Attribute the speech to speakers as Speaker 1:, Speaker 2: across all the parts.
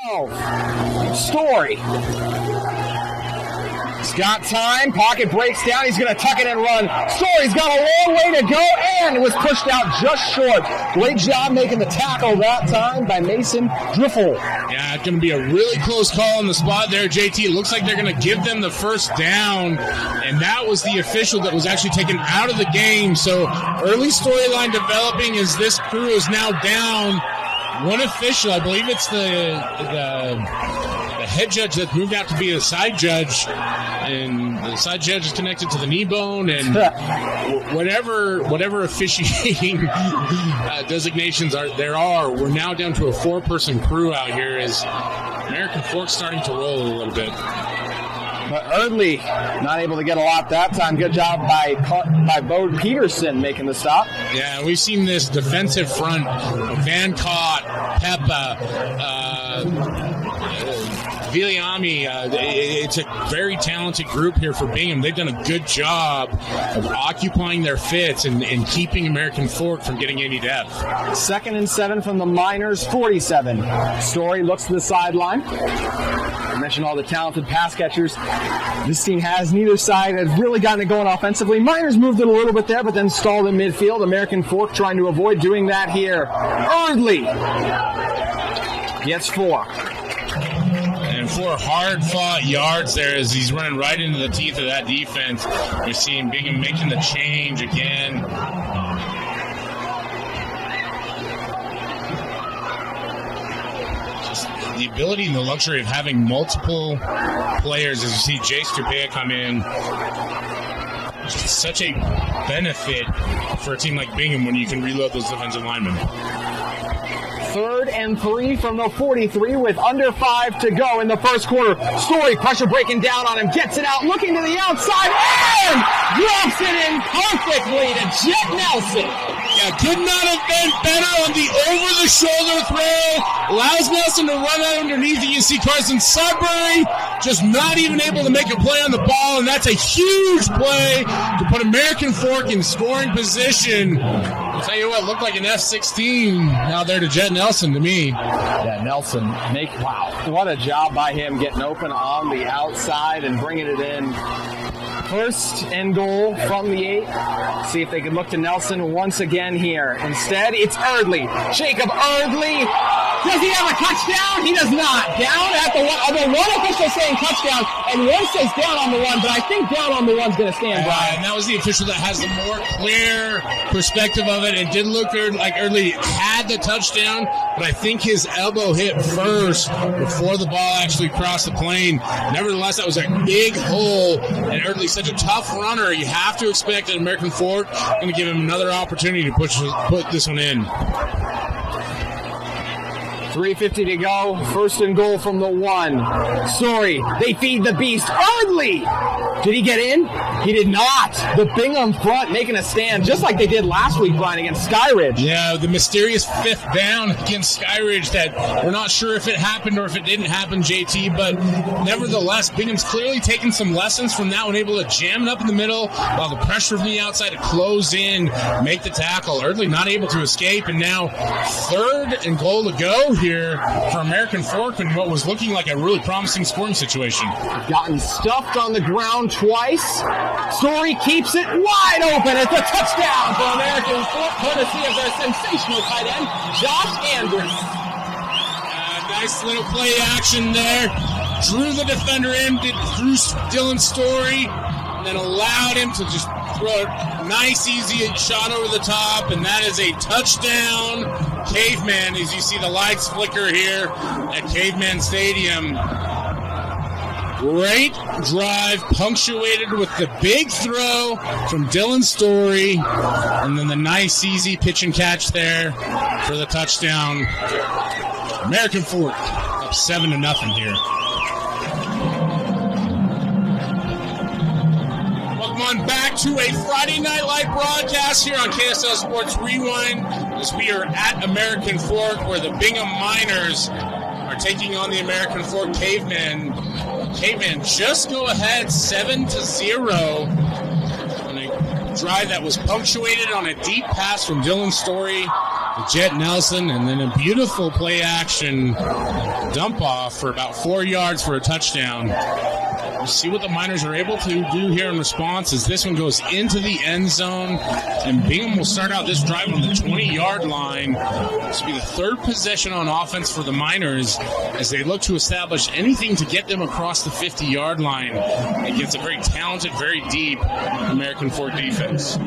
Speaker 1: 12. Story. He's got time. Pocket breaks down. He's going to tuck it and run. Story's got a long way to go and it was pushed out just short. Great job making the tackle that time by Mason Driffel.
Speaker 2: Yeah, it's going to be a really close call on the spot there, JT. It looks like they're going to give them the first down, and that was the official that was actually taken out of the game. So early storyline developing as this crew is now down one official. I believe it's the head judge that moved out to be a side judge, and the side judge is connected to the knee bone, and whatever officiating designations we're now down to a 4-person crew out here as American Fork starting to roll a little bit.
Speaker 1: But Erdley not able to get a lot that time. Good job by Bo Peterson making the stop.
Speaker 2: Yeah, we've seen this defensive front, Van Cott, Peppa, Viliami. It's a very talented group here for Bingham. They've done a good job of occupying their fits and keeping American Fork from getting any depth.
Speaker 1: 2nd and 7 from the Miners, 47. Story looks to the sideline. I mentioned all the talented pass catchers this team has. Neither side has really gotten it going offensively. Miners moved it a little bit there, but then stalled in midfield. American Fork trying to avoid doing that here. Erdley gets 4.
Speaker 2: And 4 hard-fought yards there as he's running right into the teeth of that defense. We're seeing Bingham making the change again. Just the ability and the luxury of having multiple players as you see Jay Strapea come in. Just such a benefit for a team like Bingham when you can reload those defensive linemen.
Speaker 1: 3rd and 3 from the 43 with under 5 to go in the first quarter. Story pressure breaking down on him, gets it out, looking to the outside, and drops it in perfectly to Jet Nelson.
Speaker 2: Yeah, could not have been better on the over-the-shoulder throw. Allows Nelson to run out underneath it. You see Carson Sudbury just not even able to make a play on the ball, and that's a huge play to put American Fork in scoring position. I'll tell you what, looked like an F-16 out there to Jet Nelson to me.
Speaker 1: Yeah, Nelson, wow, what a job by him getting open on the outside and bringing it in. 1st and goal from the 8. See if they can look to Nelson once again here. Instead, it's Erdley. Jacob Erdley. Does he have a touchdown? He does not. Down at the 1. Although one official saying touchdown, and one says down on the 1, but I think down on the 1's going to stand, Brian.
Speaker 2: And that was the official that has the more clear perspective of it. It did look like Erdley had the touchdown, but I think his elbow hit first before the ball actually crossed the plane. Nevertheless, that was a big hole, and Erdley's such a tough runner. You have to expect that American Fork going to give him another opportunity to put this one in.
Speaker 1: 3:50 to go. 1st and goal from the 1. Sorry, they feed the beast. Erdley! Did he get in? He did not. The Bingham front making a stand, just like they did last week, Brian, against Skyridge.
Speaker 2: Yeah, the mysterious 5th down against Skyridge that we're not sure if it happened or if it didn't happen, JT, but nevertheless, Bingham's clearly taken some lessons from that one, able to jam it up in the middle while the pressure from the outside to close in, make the tackle. Erdley not able to escape, and now 3rd and goal to go here for American Fork in what was looking like a really promising scoring situation.
Speaker 1: Gotten stuffed on the ground twice. Story keeps it wide open. It's a touchdown for American Fork, courtesy of their sensational tight end, Josh Andrews.
Speaker 2: Nice little play action there. Drew the defender in, drew Dylan Story, and then allowed him to just throw a nice, easy shot over the top, and that is a touchdown. Cavemen, as you see the lights flicker here at Cavemen Stadium. Great drive, punctuated with the big throw from Dylan Story, and then the nice, easy pitch and catch there for the touchdown. American Fork up 7-0 here. Welcome on back to a Friday Night Live broadcast here on KSL Sports Rewind, as we are at American Fork, where the Bingham Miners are taking on the American Fork Cavemen. Cavemen just go ahead 7-0 on a drive that was punctuated on a deep pass from Dylan Story Jet Nelson, and then a beautiful play action dump off for about 4 yards for a touchdown. We'll see what the Miners are able to do here in response as this one goes into the end zone. And Bingham will start out this drive on the 20-yard line. This will be the third possession on offense for the Miners as they look to establish anything to get them across the 50-yard line against a very talented, very deep American Fork defense.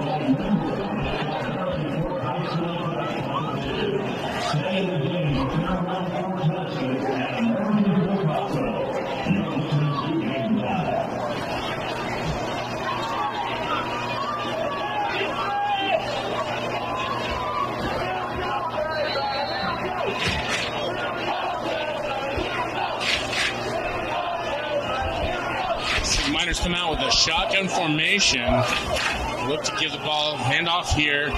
Speaker 2: Miners come out with a shotgun formation. Look to give the ball handoff here.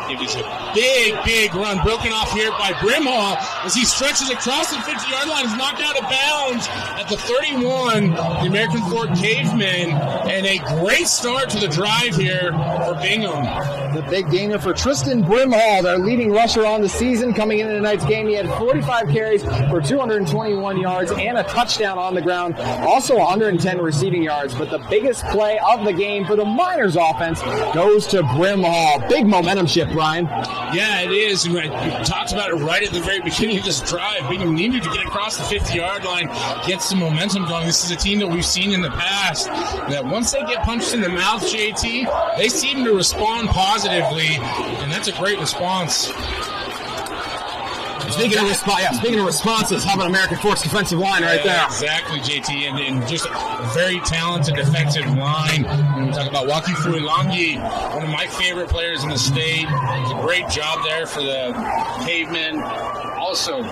Speaker 2: It is a big run broken off here by Brimhall as he stretches across the 50-yard line. Is knocked out of bounds at the 31. The American Fork Cavemen, and a great start to the drive here for Bingham.
Speaker 1: The big gainer for Tristan Brimhall, their leading rusher on the season. Coming into tonight's game, he had 45 carries for 221 yards and a touchdown on the ground. Also 110 receiving yards. But the biggest play of the game for the Miners offense goes to Brimhall. Big momentum shift, Brian.
Speaker 2: Yeah, it is. And we talked about it right at the very beginning of this drive. Bingham needed to get across the 50-yard line, get some momentum going. This is a team that we've seen in the past that once they get punched in the mouth, JT, they seem to respond positively, and that's a great response.
Speaker 1: Speaking of responses, how about American Fork's defensive line right there?
Speaker 2: Exactly, JT, and just a very talented defensive line. When we talk about Waki Fuilangi, one of my favorite players in the state. Does a great job there for the Cavemen. Also,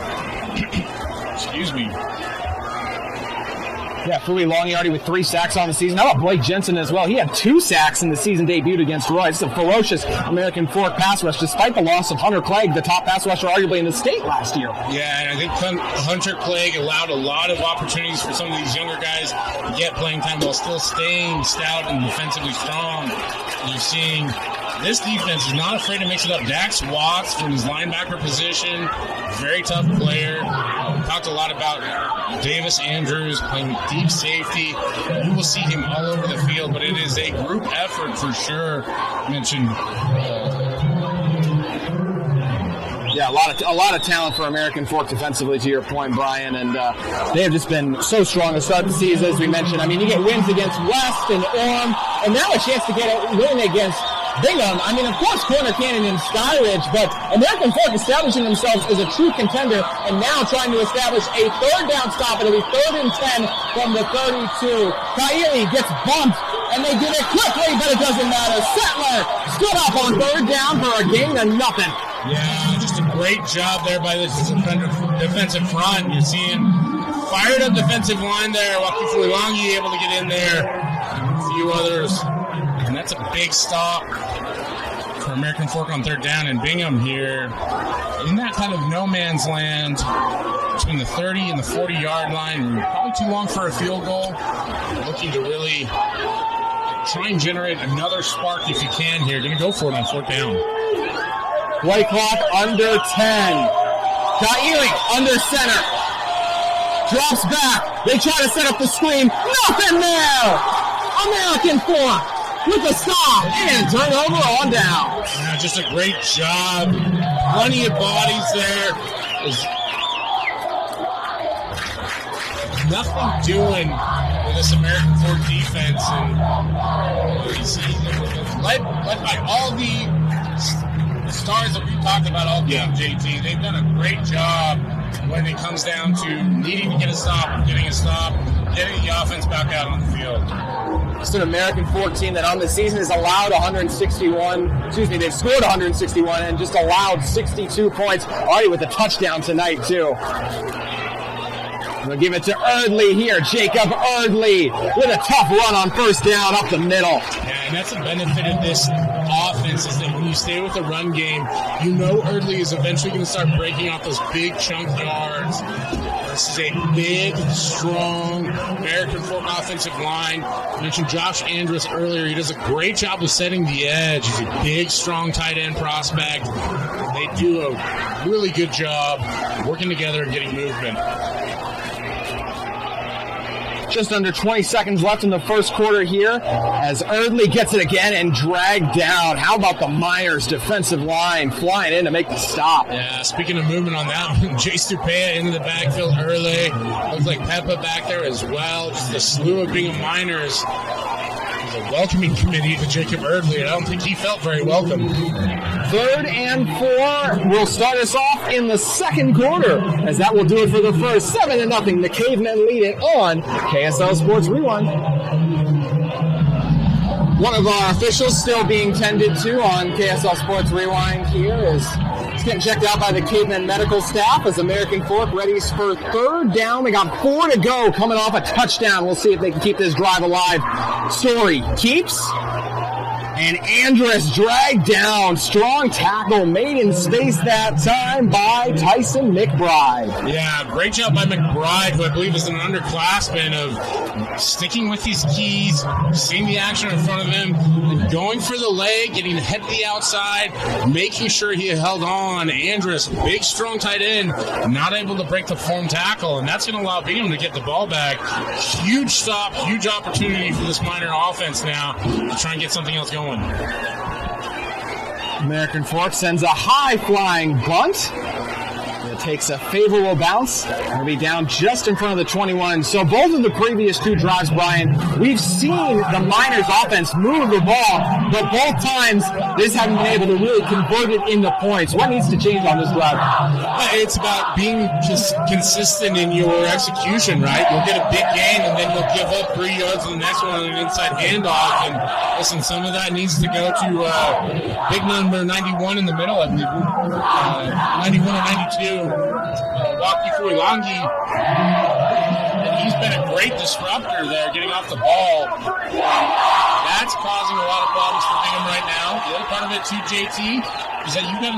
Speaker 2: excuse me.
Speaker 1: Yeah, Fui Longiardi with 3 sacks on the season. How about Blake Jensen as well? He had 2 sacks in the season debut against Roy. It's a ferocious American Fork pass rush, despite the loss of Hunter Clegg, the top pass rusher arguably in the state last year.
Speaker 2: Yeah, and I think Hunter Clegg allowed a lot of opportunities for some of these younger guys to get playing time while still staying stout and defensively strong. You're seeing this defense is not afraid to mix it up. Dax Watts from his linebacker position, very tough player. We talked a lot about Davis Andrews playing deep safety. You will see him all over the field, but it is a group effort for sure. Mentioned.
Speaker 1: Yeah, a lot of talent for American Fork defensively, to your point, Brian, and they have just been so strong to start the season, as we mentioned. I mean, you get wins against West and Orem, and now a chance to get a win against Bingham. I mean, of course, Corner Canyon and Skyridge, but American Fork establishing themselves as a true contender and now trying to establish a third down stop. It'll be 3rd and 10 from the 32. Kaili gets bumped, and they get it quickly, but it doesn't matter. Settler stood up on 3rd down for a gain of nothing.
Speaker 2: Yeah, just a great job there by this defensive front. You're seeing fired up defensive line there. Waki Fuilangi able to get in there. A few others. And that's a big stop for American Fork on 3rd down. And Bingham here in that kind of no man's land between the 30 and the 40-yard line. Probably too long for a field goal. Looking to really try and generate another spark if you can here. Going to go for it on 4th down.
Speaker 1: Play clock under 10. Kaili under center. Drops back. They try to set up the screen. Nothing there. American Fork with a stop and turnover on down.
Speaker 2: Yeah, just a great job. Plenty of bodies there. There's nothing doing with this American Fork defense. And you see, led by all the stars that we've talked about all game, JT. They've done a great job when it comes down to needing to get a stop, getting a stop, getting the offense back out on the field.
Speaker 1: It's an American Fork team that on the season has allowed they've scored 161 and just allowed 62 points, already with a touchdown tonight, too. We'll give it to Erdley here. Jacob Erdley with a tough run on first down up the middle.
Speaker 2: Yeah, and that's the benefit of this offense is that when you stay with the run game, you know Erdley is eventually going to start breaking off those big chunk yards. This is a big, strong American Fork offensive line. I mentioned Josh Andrus earlier. He does a great job of setting the edge. He's a big, strong tight end prospect. They do a really good job working together and getting movement.
Speaker 1: Just under 20 seconds left in the first quarter here as Erdley gets it again and dragged down. How about the Miners defensive line flying in to make the stop?
Speaker 2: Yeah, speaking of movement on that one, Jay Stupea into the backfield early. Looks like Peppa back there as well. Just a slew of Bingham Miners. There's a welcoming committee to Jacob Erdley. I don't think he felt very welcome.
Speaker 1: 3rd and 4 will start us off in the second quarter, as that will do it for the first. 7-0. The Cavemen lead it on KSL Sports Rewind. One of our officials still being tended to on KSL Sports Rewind here is getting checked out by the Cavemen medical staff as American Fork readies for 3rd down. They got 4 to go coming off a touchdown. We'll see if they can keep this drive alive. Story keeps. And Andrus dragged down. Strong tackle made in space that time by Tyson McBride.
Speaker 2: Yeah, great job by McBride, who I believe is an underclassman, of sticking with his keys, seeing the action in front of him, and going for the leg, getting the head to the outside, making sure he held on. Andrus, big, strong tight end, not able to break the form tackle, and that's going to allow Bingham to get the ball back. Huge stop, huge opportunity for this Miner offense now to try and get something else going.
Speaker 1: American Fork sends a high-flying bunt. It takes a favorable bounce. It'll be down just in front of the 21. So both of the previous 2 drives, Brian, we've seen the Miners offense move the ball, but both times they just haven't been able to really convert it into points. What needs to change on this drive?
Speaker 2: It's about being just consistent in your execution, right? You'll get a big gain, and then you'll give up 3 yards to the next one on an inside handoff. And listen, some of that needs to go to big number 91 in the middle, I believe, 91 or 92. Waki Fuilangi, and he's been a great disruptor there, getting off the ball. That's causing a lot of problems for Bingham right now. The other part of it too, JT, is that you've got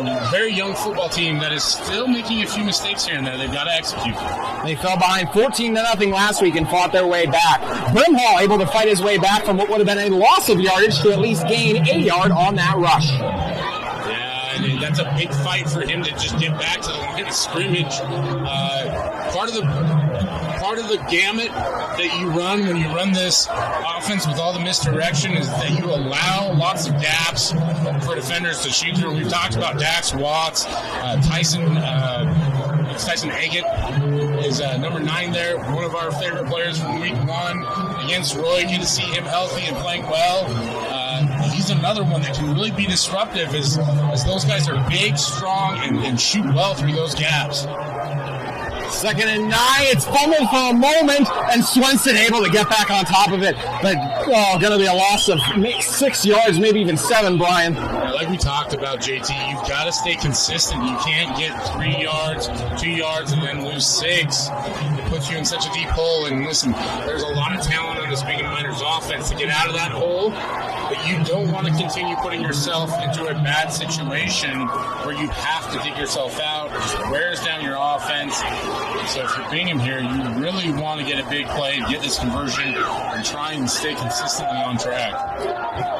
Speaker 2: a very young football team that is still making a few mistakes here and there. They've got to execute.
Speaker 1: They fell behind 14-0 last week and fought their way back. Brimhall able to fight his way back from what would have been a loss of yardage to at least gain a yard on that rush.
Speaker 2: And that's a big fight for him to just get back to the line of scrimmage. Part of the gamut that you run when you run this offense with all the misdirection is that you allow lots of gaps for defenders to shoot through. We've talked about Dax Watts, Tyson Agate is number 9 there, one of our favorite players from week 1 against Roy. Good to see him healthy and playing well. He's another one that can really be disruptive as those guys are big, strong, and shoot well through those gaps.
Speaker 1: 2nd and 9. It's fumbled for a moment, and Swenson able to get back on top of it. But going to be a loss of 6 yards, maybe even 7, Brian.
Speaker 2: Yeah, like we talked about, JT, you've got to stay consistent. You can't get 3 yards, 2 yards, and then lose 6. It puts you in such a deep hole. And listen, there's a lot of talent on this Bingham Miners offense to get out of that hole. But you don't want to continue putting yourself into a bad situation where you have to dig yourself out. It just wears down your offense. So if you're Bingham here, you really want to get a big play, get this conversion, and try and stay consistently on track.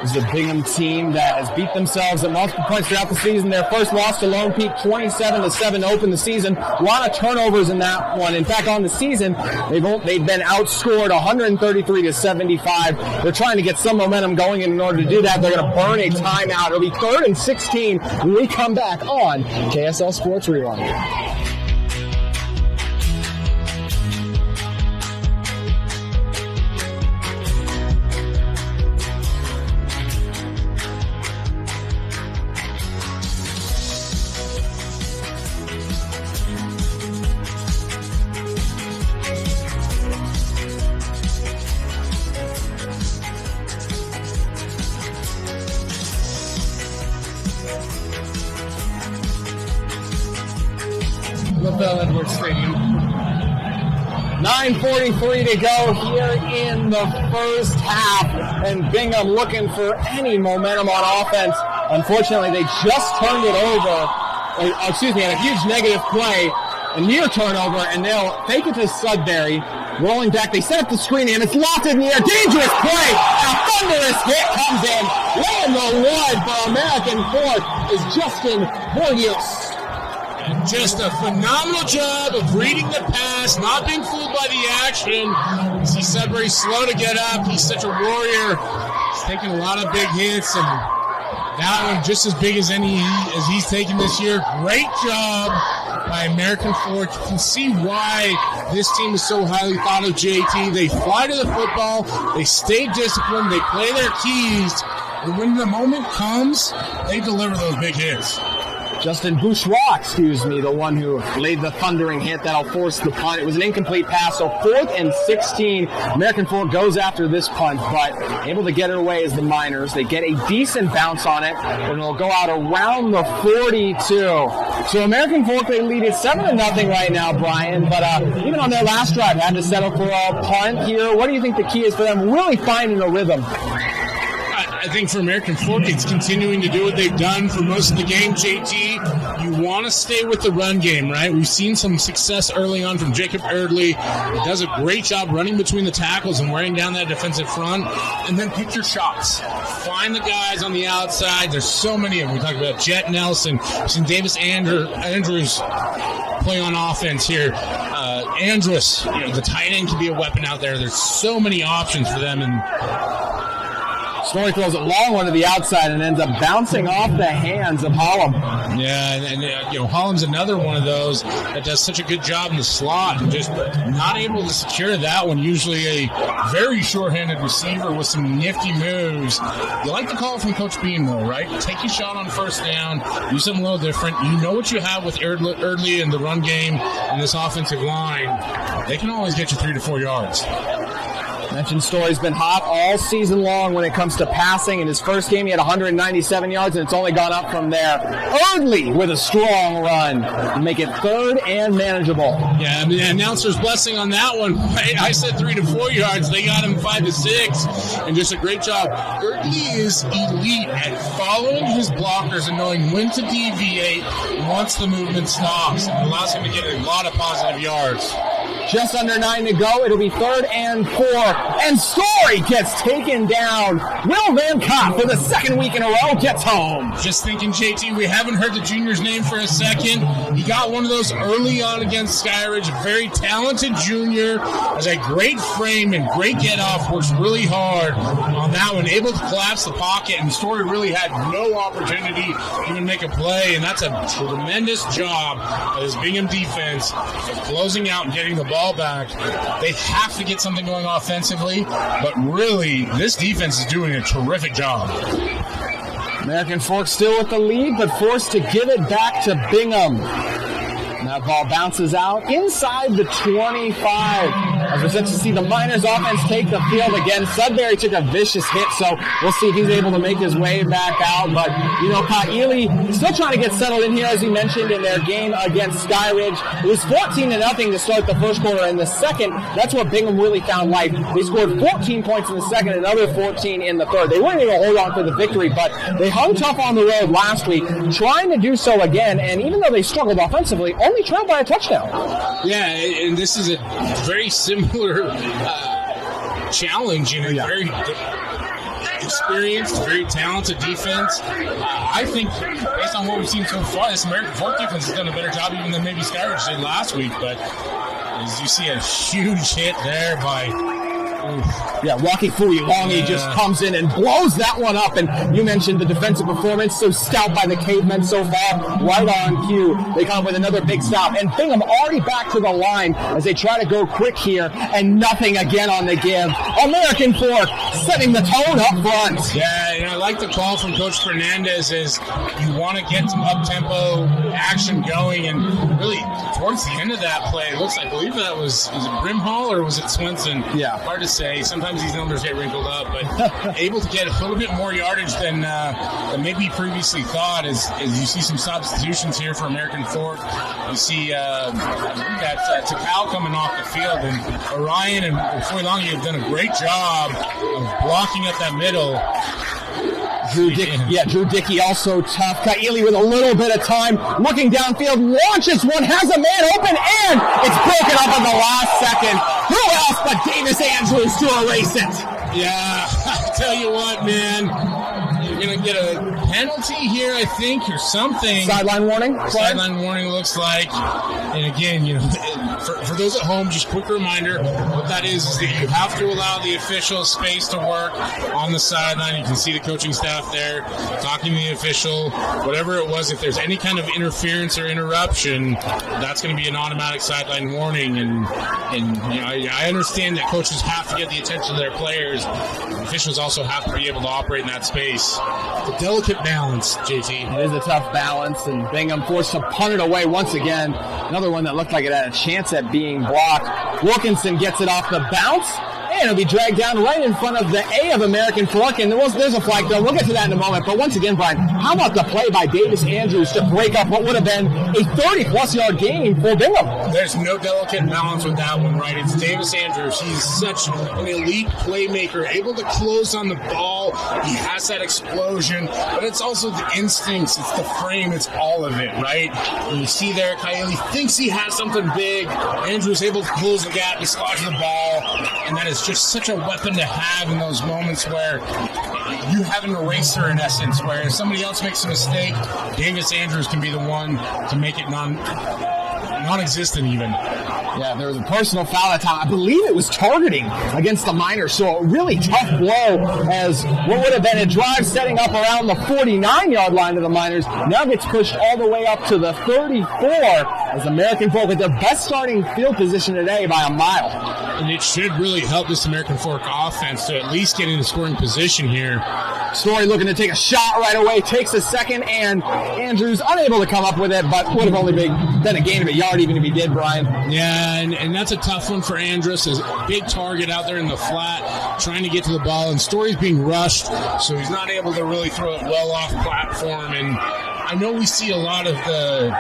Speaker 1: This is a Bingham team that has beat themselves at multiple points throughout the season. Their first loss to Lone Peak, 27-7 to open the season. A lot of turnovers in that one. In fact, on the season, they've been outscored 133-75. They're trying to get some momentum going, and in order to do that, they're going to burn a timeout. It'll be 3rd and 16 when we come back on KSL Sports Rewind.
Speaker 2: LaBelle Edwards Stadium.
Speaker 1: 9:43 to go here in the first half, and Bingham looking for any momentum on offense. Unfortunately, they just turned it over. Had a huge negative play, a near turnover, and they'll fake it to Sudbury. Rolling back, they set up the screen, and it's locked in the air. Dangerous play! A thunderous hit comes in. Laying the wood for American Fork is Justin Borgios.
Speaker 2: Just a phenomenal job of reading the pass, not being fooled by the action. See Sudbury slow to get up. He's such a warrior. He's taking a lot of big hits, and that one just as big as any as he's taken this year. Great job by American Fork. You can see why this team is so highly thought of, JT. They fly to the football. They stay disciplined. They play their keys. And when the moment comes, they deliver those big hits.
Speaker 1: Justin Bourgeois, the one who laid the thundering hit that'll force the punt. It was an incomplete pass, so 4th and 16. American Fork goes after this punt, but able to get it away as the Miners. They get a decent bounce on it, and it'll go out around the 42. So American Fork, they lead it 7-0 right now, Brian, but even on their last drive, had to settle for a punt here. What do you think the key is for them really finding a rhythm?
Speaker 2: I think for American Fork, it's continuing to do what they've done for most of the game, JT. You want to stay with the run game, right? We've seen some success early on from Jacob Erdley. He does a great job running between the tackles and wearing down that defensive front. And then pick your shots. Find the guys on the outside. There's so many of them. We talked about Jet Nelson. We've seen Davis Andrews play on offense here. Andrus, the tight end can be a weapon out there. There's so many options for them, and
Speaker 1: Story throws a long one to the outside and ends up bouncing off the hands of Hollum.
Speaker 2: Yeah, and Hollum's another one of those that does such a good job in the slot and just not able to secure that one. Usually a very short-handed receiver with some nifty moves. You like the call from Coach Beam, though, right? Take your shot on first down, do something a little different. You know what you have with Erdley in the run game and this offensive line. They can always get you 3 to 4 yards.
Speaker 1: Mentioned Story's been hot all season long when it comes to passing. In his first game, he had 197 yards, and it's only gone up from there. Early with a strong run to make it 3rd and manageable.
Speaker 2: Yeah, the announcer's blessing on that one. Right? I said 3 to 4 yards. They got him 5 to 6, and just a great job. Early is elite at following his blockers and knowing when to deviate once the movement stops. It allows him to get a lot of positive yards.
Speaker 1: Just under 9 to go. It'll be 3rd and 4. And Story gets taken down. Will Van Cott, for the second week in a row, gets home.
Speaker 2: Just thinking, JT, we haven't heard the junior's name for a second. He got one of those early on against Skyridge. A very talented junior. Has a great frame and great get-off. Works really hard on that one. Able to collapse the pocket. And Story really had no opportunity to even make a play. And that's a tremendous job of his Bingham defense of closing out and getting the ball back. They have to get something going offensively, but really, this defense is doing a terrific job.
Speaker 1: American Fork still with the lead, but forced to give it back to Bingham. And that ball bounces out inside the 25. As we're set to see the Miners offense take the field again. Sudbury took a vicious hit, so we'll see if he's able to make his way back out. But, Pat Ely still trying to get settled in here, as he mentioned, in their game against Skyridge. It was 14-0 to start the first quarter. In the second, that's where Bingham really found life. They scored 14 points in the second, another 14 in the third. They weren't able to hold on for the victory, but they hung tough on the road last week, trying to do so again. And even though they struggled offensively, only trailed by a touchdown.
Speaker 2: Yeah, and this is a very similar challenge, very experienced, very talented defense. I think, based on what we've seen so far, this American Fork defense has done a better job even than maybe Skyridge did last week. But as you see, a huge hit there by...
Speaker 1: Yeah, Waki Fuilongi just comes in and blows that one up. And you mentioned the defensive performance, so stout by the Cavemen so far, right on cue. They come with another big stop. And Bingham already back to the line as they try to go quick here, and nothing again on the give. American Fork setting the tone up front.
Speaker 2: Yeah, like the call from Coach Fernandez is you want to get some up-tempo action going, and really towards the end of that play, it looks like, I believe that was it Brimhall or was it Swenson?
Speaker 1: Yeah.
Speaker 2: Hard to say. Sometimes these numbers get wrinkled up, but able to get a little bit more yardage than maybe previously thought as you see some substitutions here for American Fork. You see that Takal coming off the field, and Orion and Foy Longy have done a great job of blocking up that middle.
Speaker 1: Drew Dickey also tough. Kaili with a little bit of time, looking downfield, launches one, has a man open, and it's broken up in the last second. Who else but Davis Andrews to erase it?
Speaker 2: Yeah, I tell you what, man. You're going to get a penalty here, I think, or something.
Speaker 1: Sideline warning?
Speaker 2: Sideline warning looks like. And again, for those at home, just quick reminder, what that is that you have to allow the official space to work on the sideline. You can see the coaching staff there talking to the official. Whatever it was, if there's any kind of interference or interruption, that's going to be an automatic sideline warning. And I understand that coaches have to get the attention of their players. Officials also have to be able to operate in that space. It's a delicate balance, JT.
Speaker 1: It is a tough balance, and Bingham forced to punt it away once again. Another one that looked like it had a chance at being blocked. Wilkinson gets it off the bounce, and it'll be dragged down right in front of the A of American Fork, and there's a flag though. We'll get to that in a moment. But once again, Brian, how about the play by Davis Andrews to break up what would have been a 30-plus yard gain for Bingham?
Speaker 2: There's no delicate balance with that one, right? It's Davis Andrews. He's such an elite playmaker, able to close on the ball. He has that explosion, but it's also the instincts. It's the frame. It's all of it, right? And you see there, Kaili thinks he has something big. Andrews able to close the gap, dislodge the ball, and that is just such a weapon to have in those moments where you have an eraser, in essence, where if somebody else makes a mistake, Davis Andrews can be the one to make it non-existent even.
Speaker 1: Yeah, there was a personal foul at time. I believe it was targeting against the Miners, so a really tough blow as what would have been a drive setting up around the 49-yard line of the Miners now gets pushed all the way up to the 34 as American Fork with their best starting field position today by a mile.
Speaker 2: And it should really help this American Fork offense to at least get in the scoring position here.
Speaker 1: Story looking to take a shot right away, takes a second, and Andrews unable to come up with it, but would have only been a gain of a yard even if he did, Brian.
Speaker 2: Yeah, and that's a tough one for Andrews. A big target out there in the flat, trying to get to the ball, and Story's being rushed, so he's not able to really throw it well off platform. And I know we see a lot of the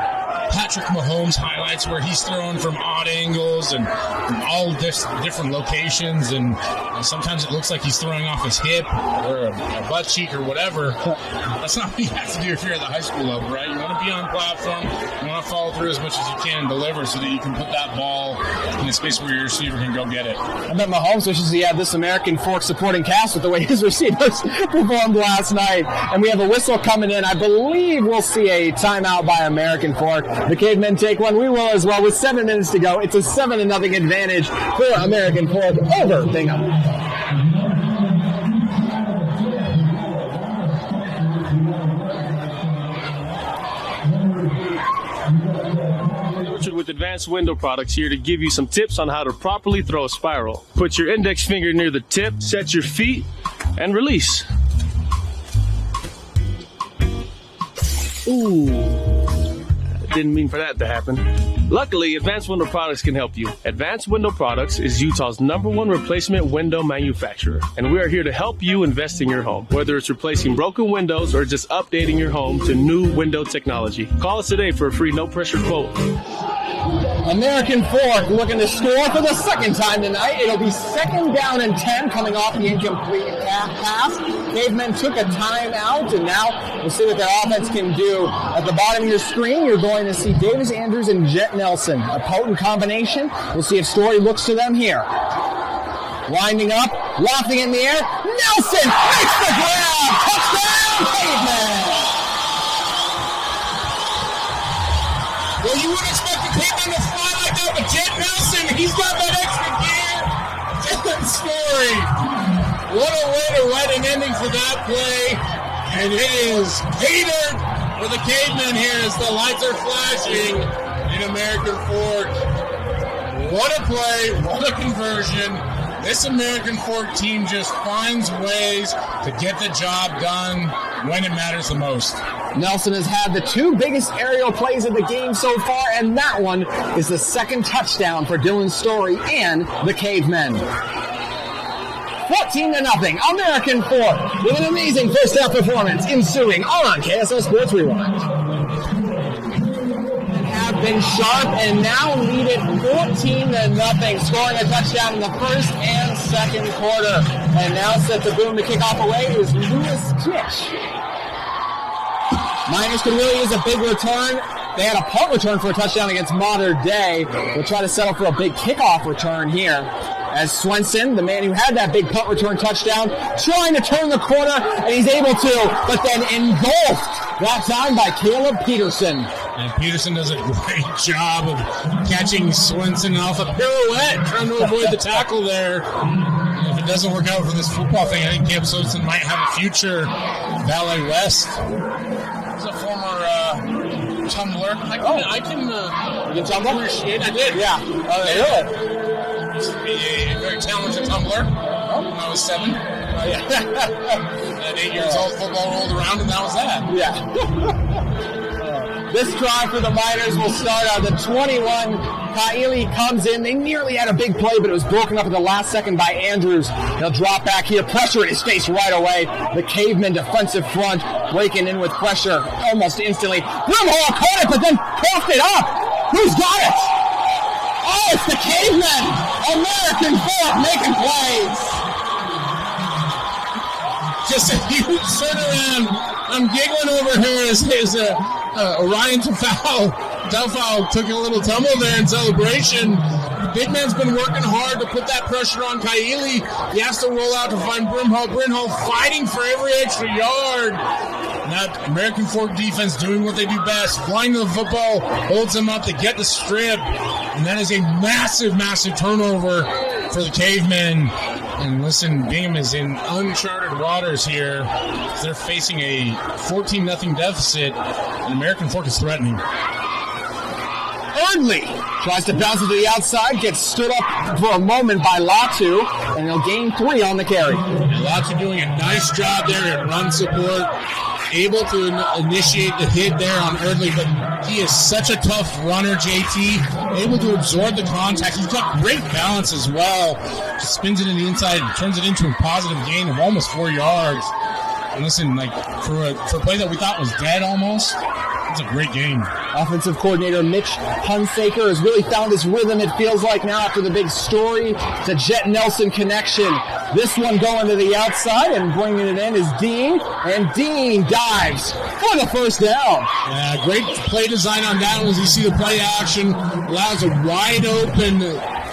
Speaker 2: Patrick Mahomes highlights where he's throwing from odd angles and from all different locations, and sometimes it looks like he's throwing off his hip or a butt cheek or whatever. That's not what you have to do if you're at the high school level, right? You want to be on platform, you want to follow through as much as you can and deliver so that you can put that ball in a space where your receiver can go get it.
Speaker 1: I bet Mahomes wishes he had this American Fork supporting cast with the way his receivers performed last night. And we have a whistle coming in. I believe we'll see a timeout by American Fork. The Cavemen take one. We will as well with 7 minutes to go. It's a 7-0 advantage for American Fork over Bingham.
Speaker 3: With Advanced Window Products here to give you some tips on how to properly throw a spiral. Put your index finger near the tip, set your feet, and release. Ooh, didn't mean for that to happen. Luckily, Advanced Window Products can help you. Advanced Window Products is Utah's #1 replacement window manufacturer, and we are here to help you invest in your home. Whether it's replacing broken windows or just updating your home to new window technology. Call us today for a free no-pressure quote.
Speaker 1: American Fork looking to score for the second time tonight. It'll be 2nd down and 10 coming off the incomplete pass. Cavemen took a timeout, and now we'll see what their offense can do. At the bottom of your screen, you're going to see Davis Andrews and Jet Nelson. A potent combination. We'll see if Story looks to them here. Winding up, lofting in the air. Nelson makes the grab. Touchdown, Cavemen.
Speaker 2: Well, you wouldn't expect the Cavemen to fly like that, but Jet Nelson, he's got that extra gear. Different story. What a way to write an ending for that play. And it is catered for the Cavemen here as the lights are flashing in American Fork. What a play. What a conversion. This American Fork team just finds ways to get the job done when it matters the most.
Speaker 1: Nelson has had the two biggest aerial plays of the game so far, and that one is the second touchdown for Dylan Story and the Cavemen. 14-0, American Fork with an amazing first half performance ensuing on KSL Sports Rewind. Have been sharp and now lead it 14-0, scoring a touchdown in the first and second quarter. And now set to boom the kickoff away is Lewis Titch. Miners could really use a big return. They had a punt return for a touchdown against Modern Day. We'll try to settle for a big kickoff return here. As Swenson, the man who had that big punt return touchdown, trying to turn the corner, and he's able to, but then engulfed that time by Caleb Peterson.
Speaker 2: And Peterson does a great job of catching Swenson off a pirouette, trying to avoid the tackle there. And if it doesn't work out for this football thing, I think Caleb Swenson might have a future Valley West. He's a former tumbler. I can
Speaker 1: tumble?
Speaker 2: Appreciate. I did.
Speaker 1: Yeah. Really?
Speaker 2: Used to be a very talented tumbler when I was 7. At 8 years old, football rolled around, and that was that.
Speaker 1: Yeah. This drive for the Miners will start on the 21. Kaili comes in. They nearly had a big play, but it was broken up at the last second by Andrews. He'll drop back here. Pressure in his face right away. The Cavemen defensive front breaking in with pressure almost instantly. Brimhall caught it, but then coughed it up. Who's got it? Oh, it's the Cavemen! American Fork making plays!
Speaker 2: Just a huge turnaround. I'm giggling over here as Orion Taufau took a little tumble there in celebration. The big man's been working hard to put that pressure on Kaili. He has to roll out to find Brimhall. Brimhall fighting for every extra yard. That American Fork defense doing what they do best. Flying to the football, holds them up to get the strip. And that is a massive, massive turnover for the Cavemen. And listen, Bingham is in uncharted waters here. They're facing a 14-0 deficit, and American Fork is threatening.
Speaker 1: Erdley tries to bounce it to the outside, gets stood up for a moment by Latu, and he'll gain 3 on the carry.
Speaker 2: And Latu doing a nice job there at run support. Able to initiate the hit there on Erdley, but he is such a tough runner, JT. Able to absorb the contact. He's got great balance as well. Just spins it in the inside and turns it into a positive gain of almost 4 yards. And listen, like for a play that we thought was dead almost, it's a great game.
Speaker 1: Offensive coordinator Mitch Hunsaker has really found his rhythm, it feels like now, after the big Story to Jet Nelson connection. This one going to the outside and bringing it in is Dean, and Dean dives for the first down.
Speaker 2: Yeah, great play design on that one as you see the play action. Allows a wide open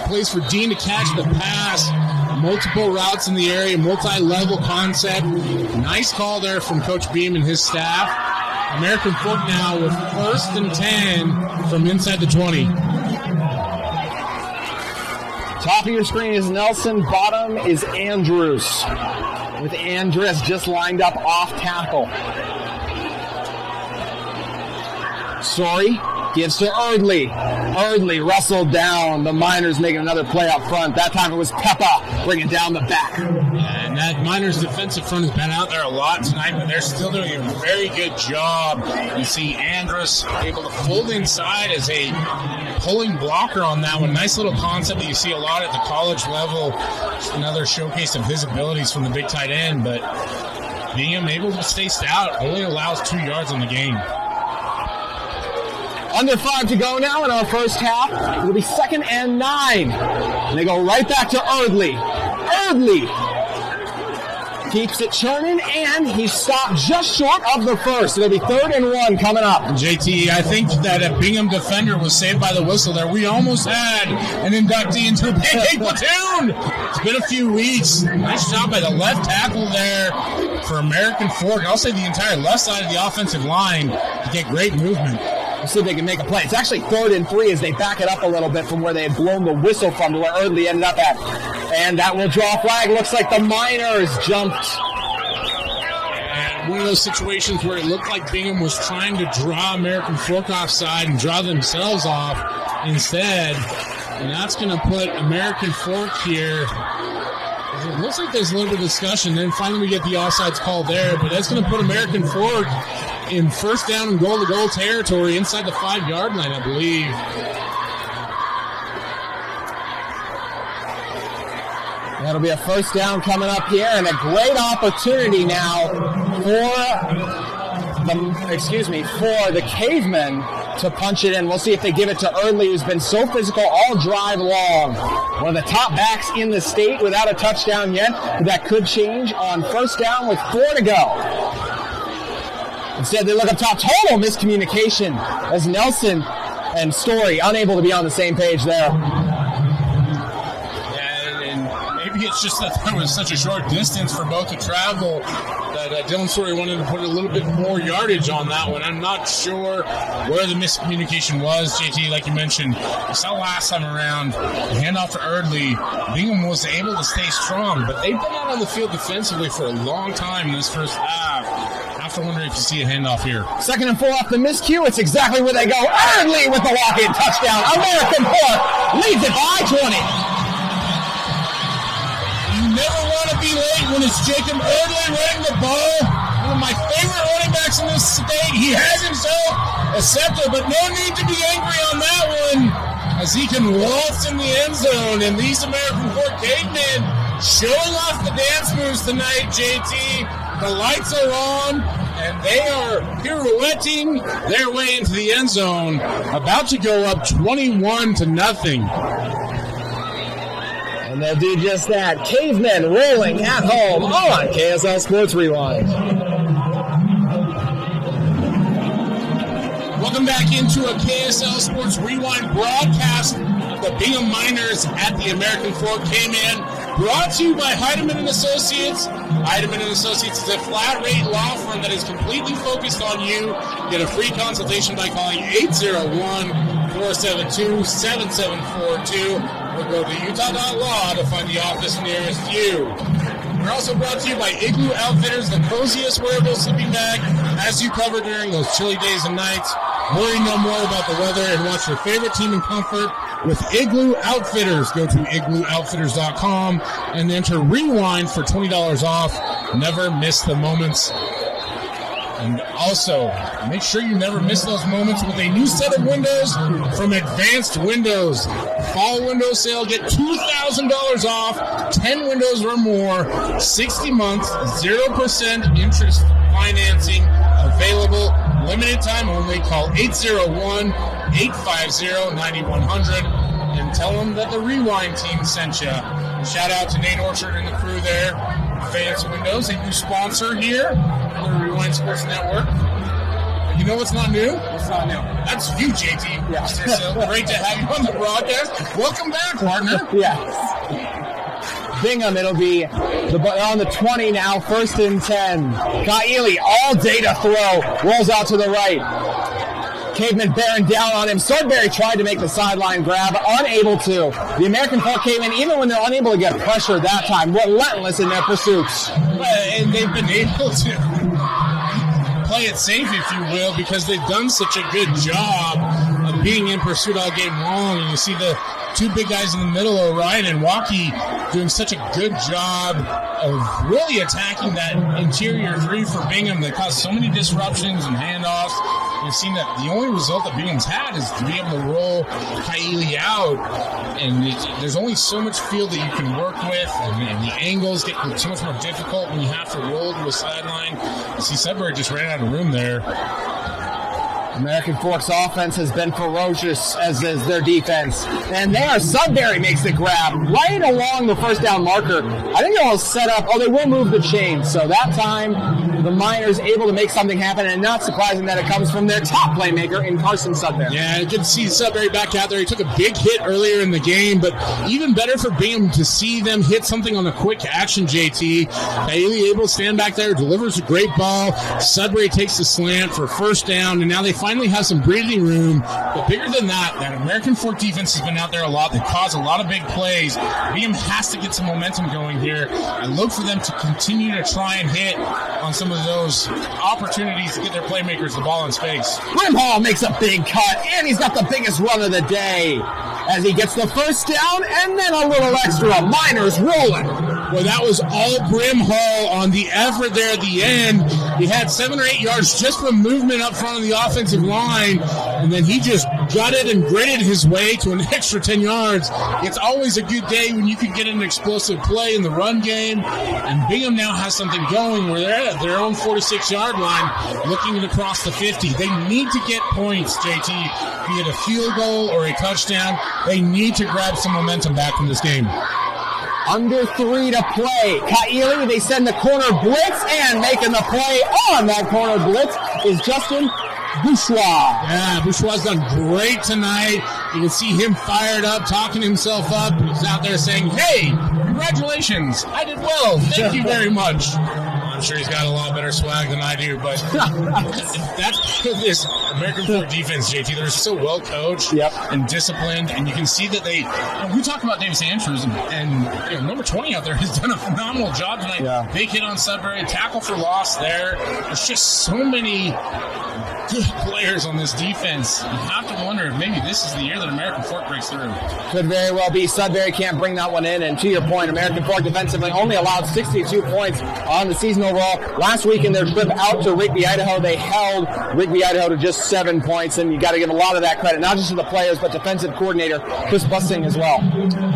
Speaker 2: place for Dean to catch the pass. Multiple routes in the area, multi-level concept. Nice call there from Coach Beam and his staff. American Fork now with 1st and 10 from inside the 20.
Speaker 1: Top of your screen is Nelson. Bottom is Andrews, with Andrus just lined up off tackle. Story gives to Erdley. Erdley wrestled down. The Miners making another play up front. That time it was Peppa bringing down the back.
Speaker 2: And that Miners defensive front has been out there a lot tonight, but they're still doing a very good job. You see Andrus able to fold inside as a pulling blocker on that one. Nice little concept that you see a lot at the college level. Just another showcase of his abilities from the big tight end, but Bingham able to stay stout, only allows 2 yards on the game.
Speaker 1: Under 5 to go now in our first half. It'll be 2nd and 9. And they go right back to Erdley. Erdley keeps it churning, and he stopped just short of the first. It'll be 3rd and 1 coming up.
Speaker 2: JT, I think that a Bingham defender was saved by the whistle there. We almost had an inductee into the pancake platoon. It's been a few weeks. Nice job by the left tackle there for American Fork. I'll say the entire left side of the offensive line to get great movement.
Speaker 1: We'll see if they can make a play. It's actually 3rd and 3 as they back it up a little bit from where they had blown the whistle from to where Erdley ended up at. And that will draw a flag. Looks like the Miners jumped.
Speaker 2: And one of those situations where it looked like Bingham was trying to draw American Fork offside and draw themselves off instead. And that's going to put American Fork here It looks like there's a little bit of discussion. Then finally we get the offsides call there, but that's going to put American Fork in first down and goal-to-goal territory inside the 5-yard line, I believe.
Speaker 1: That'll be a first down coming up here, and a great opportunity now for the Cavemen to punch it in. We'll see if they give it to Erdley, who's been so physical all drive long. One of the top backs in the state without a touchdown yet, but that could change on first down with 4 to go. Instead, they look up top. Total miscommunication as Nelson and Story unable to be on the same page there.
Speaker 2: It's just that there was such a short distance for both to travel that Dylan Story wanted to put a little bit more yardage on that one. I'm not sure where the miscommunication was, JT, like you mentioned. We saw last time around, the handoff to Erdley. Bingham was able to stay strong, but they've been out on the field defensively for a long time in this first half. I have to wonder if you see a handoff here.
Speaker 1: 2nd and 4 off the miscue. It's exactly where they go. Erdley with the walk-in touchdown. American Fork leads it by 20.
Speaker 2: Never want to be late when it's Jacob Erdley running the ball. One of my favorite running backs in this state. He has himself a scepter, but no need to be angry on that one as he can waltz in the end zone. And these American Fork Cavemen showing off the dance moves tonight, JT. The lights are on, and they are pirouetting their way into the end zone, about to go up 21-0.
Speaker 1: And they'll do just that. Cavemen rolling at home on KSL Sports Rewind.
Speaker 2: Welcome back into a KSL Sports Rewind broadcast of the Bingham Miners at the American Fork Cavemen. Brought to you by Heidemann & Associates. Heidemann & Associates is a flat-rate law firm that is completely focused on you. Get a free consultation by calling 801-472-7742. Or go to utah.law to find the office nearest you. We're also brought to you by Igloo Outfitters, the coziest wearable sleeping bag, as you cover during those chilly days and nights. Worry no more about the weather and watch your favorite team in comfort with Igloo Outfitters. Go to igloooutfitters.com and enter Rewind for $20 off. Never miss the moments. And also, make sure you never miss those moments with a new set of windows from Advanced Windows. Fall window sale, get $2,000 off, 10 windows or more, 60 months, 0% interest financing available, limited time only. Call 801-850-9100 and tell them that the Rewind team sent you. Shout out to Nate Orchard and the crew there. Advanced Windows, a new sponsor here on the Rewind Sports Network. You know what's not new?
Speaker 1: What's not new?
Speaker 2: That's you, JT. Yeah. So great to have you on the broadcast. Welcome back, partner.
Speaker 1: Yes. Bingham, it'll be on the 20 now, 1st and 10. Kaili, all day to throw, rolls out to the right. Caveman bearing down on him. Sudbury tried to make the sideline grab, unable to. The American Fork Cavemen, even when they're unable to get pressure that time, relentless in their pursuits.
Speaker 2: And they've been able to play it safe, if you will, because they've done such a good job of being in pursuit all game long. And you see the two big guys in the middle, Orion and Waukee, doing such a good job of really attacking that interior three for Bingham that caused so many disruptions and handoffs. We've seen that the only result that Bingham's had is to be able to roll Kaili out, and there's only so much field that you can work with, and the angles get so much more difficult when you have to roll to a sideline. You see Sudbury just ran out of room there.
Speaker 1: American Fork's offense has been ferocious, as is their defense. And there, Sudbury makes the grab right along the first down marker. I think they'll set up, they will move the chains. So that time, the Miners able to make something happen, and not surprising that it comes from their top playmaker in Carson Sudbury.
Speaker 2: Yeah, good to see Sudbury back out there. He took a big hit earlier in the game, but even better for Bingham to see them hit something on a quick action, JT. Bailey able to stand back there, delivers a great ball. Sudbury takes the slant for first down, and now they finally have some breathing room. But bigger than that American Fork defense has been out there a lot. They cause a lot of big plays. Bingham has to get some momentum going here. I look for them to continue to try and hit on some of those opportunities to get their playmakers the ball in space.
Speaker 1: Brimhall makes a big cut, and he's got the biggest run of the day as he gets the first down and then a little extra. Miners rolling.
Speaker 2: Well, that was all Brimhall on the effort there at the end. He had 7 or 8 yards just from movement up front of the offensive line, and then he just gutted and gritted his way to an extra 10 yards. It's always a good day when you can get an explosive play in the run game, and Bingham now has something going where they're at their own 46-yard line looking to cross the 50. They need to get points, JT, be it a field goal or a touchdown. They need to grab some momentum back from this game.
Speaker 1: Under 3 to play. Kaili, they send the corner blitz, and making the play on that corner blitz is Justin Bourgeois.
Speaker 2: Yeah, Bourgeois done great tonight. You can see him fired up, talking himself up. He's out there saying, hey, congratulations. I did well. Thank you very much. I'm sure he's got a lot better swag than I do, but that's this American Fork defense, JT. They're so well coached and disciplined, and you can see that we talk about Davis Andrews, and number 20 out there has done a phenomenal job tonight. Yeah. Big hit on Sudbury, tackle for loss there. There's just so many good players on this defense. You have to wonder if maybe this is the year that American Fork breaks through.
Speaker 1: Could very well be. Sudbury can't bring that one in, and to your point, American Fork defensively only allowed 62 points on the season overall. Last week in their trip out to Rigby, Idaho, they held Rigby, Idaho to just 7 points, and you got to give a lot of that credit, not just to the players, but defensive coordinator Chris Bussing as well.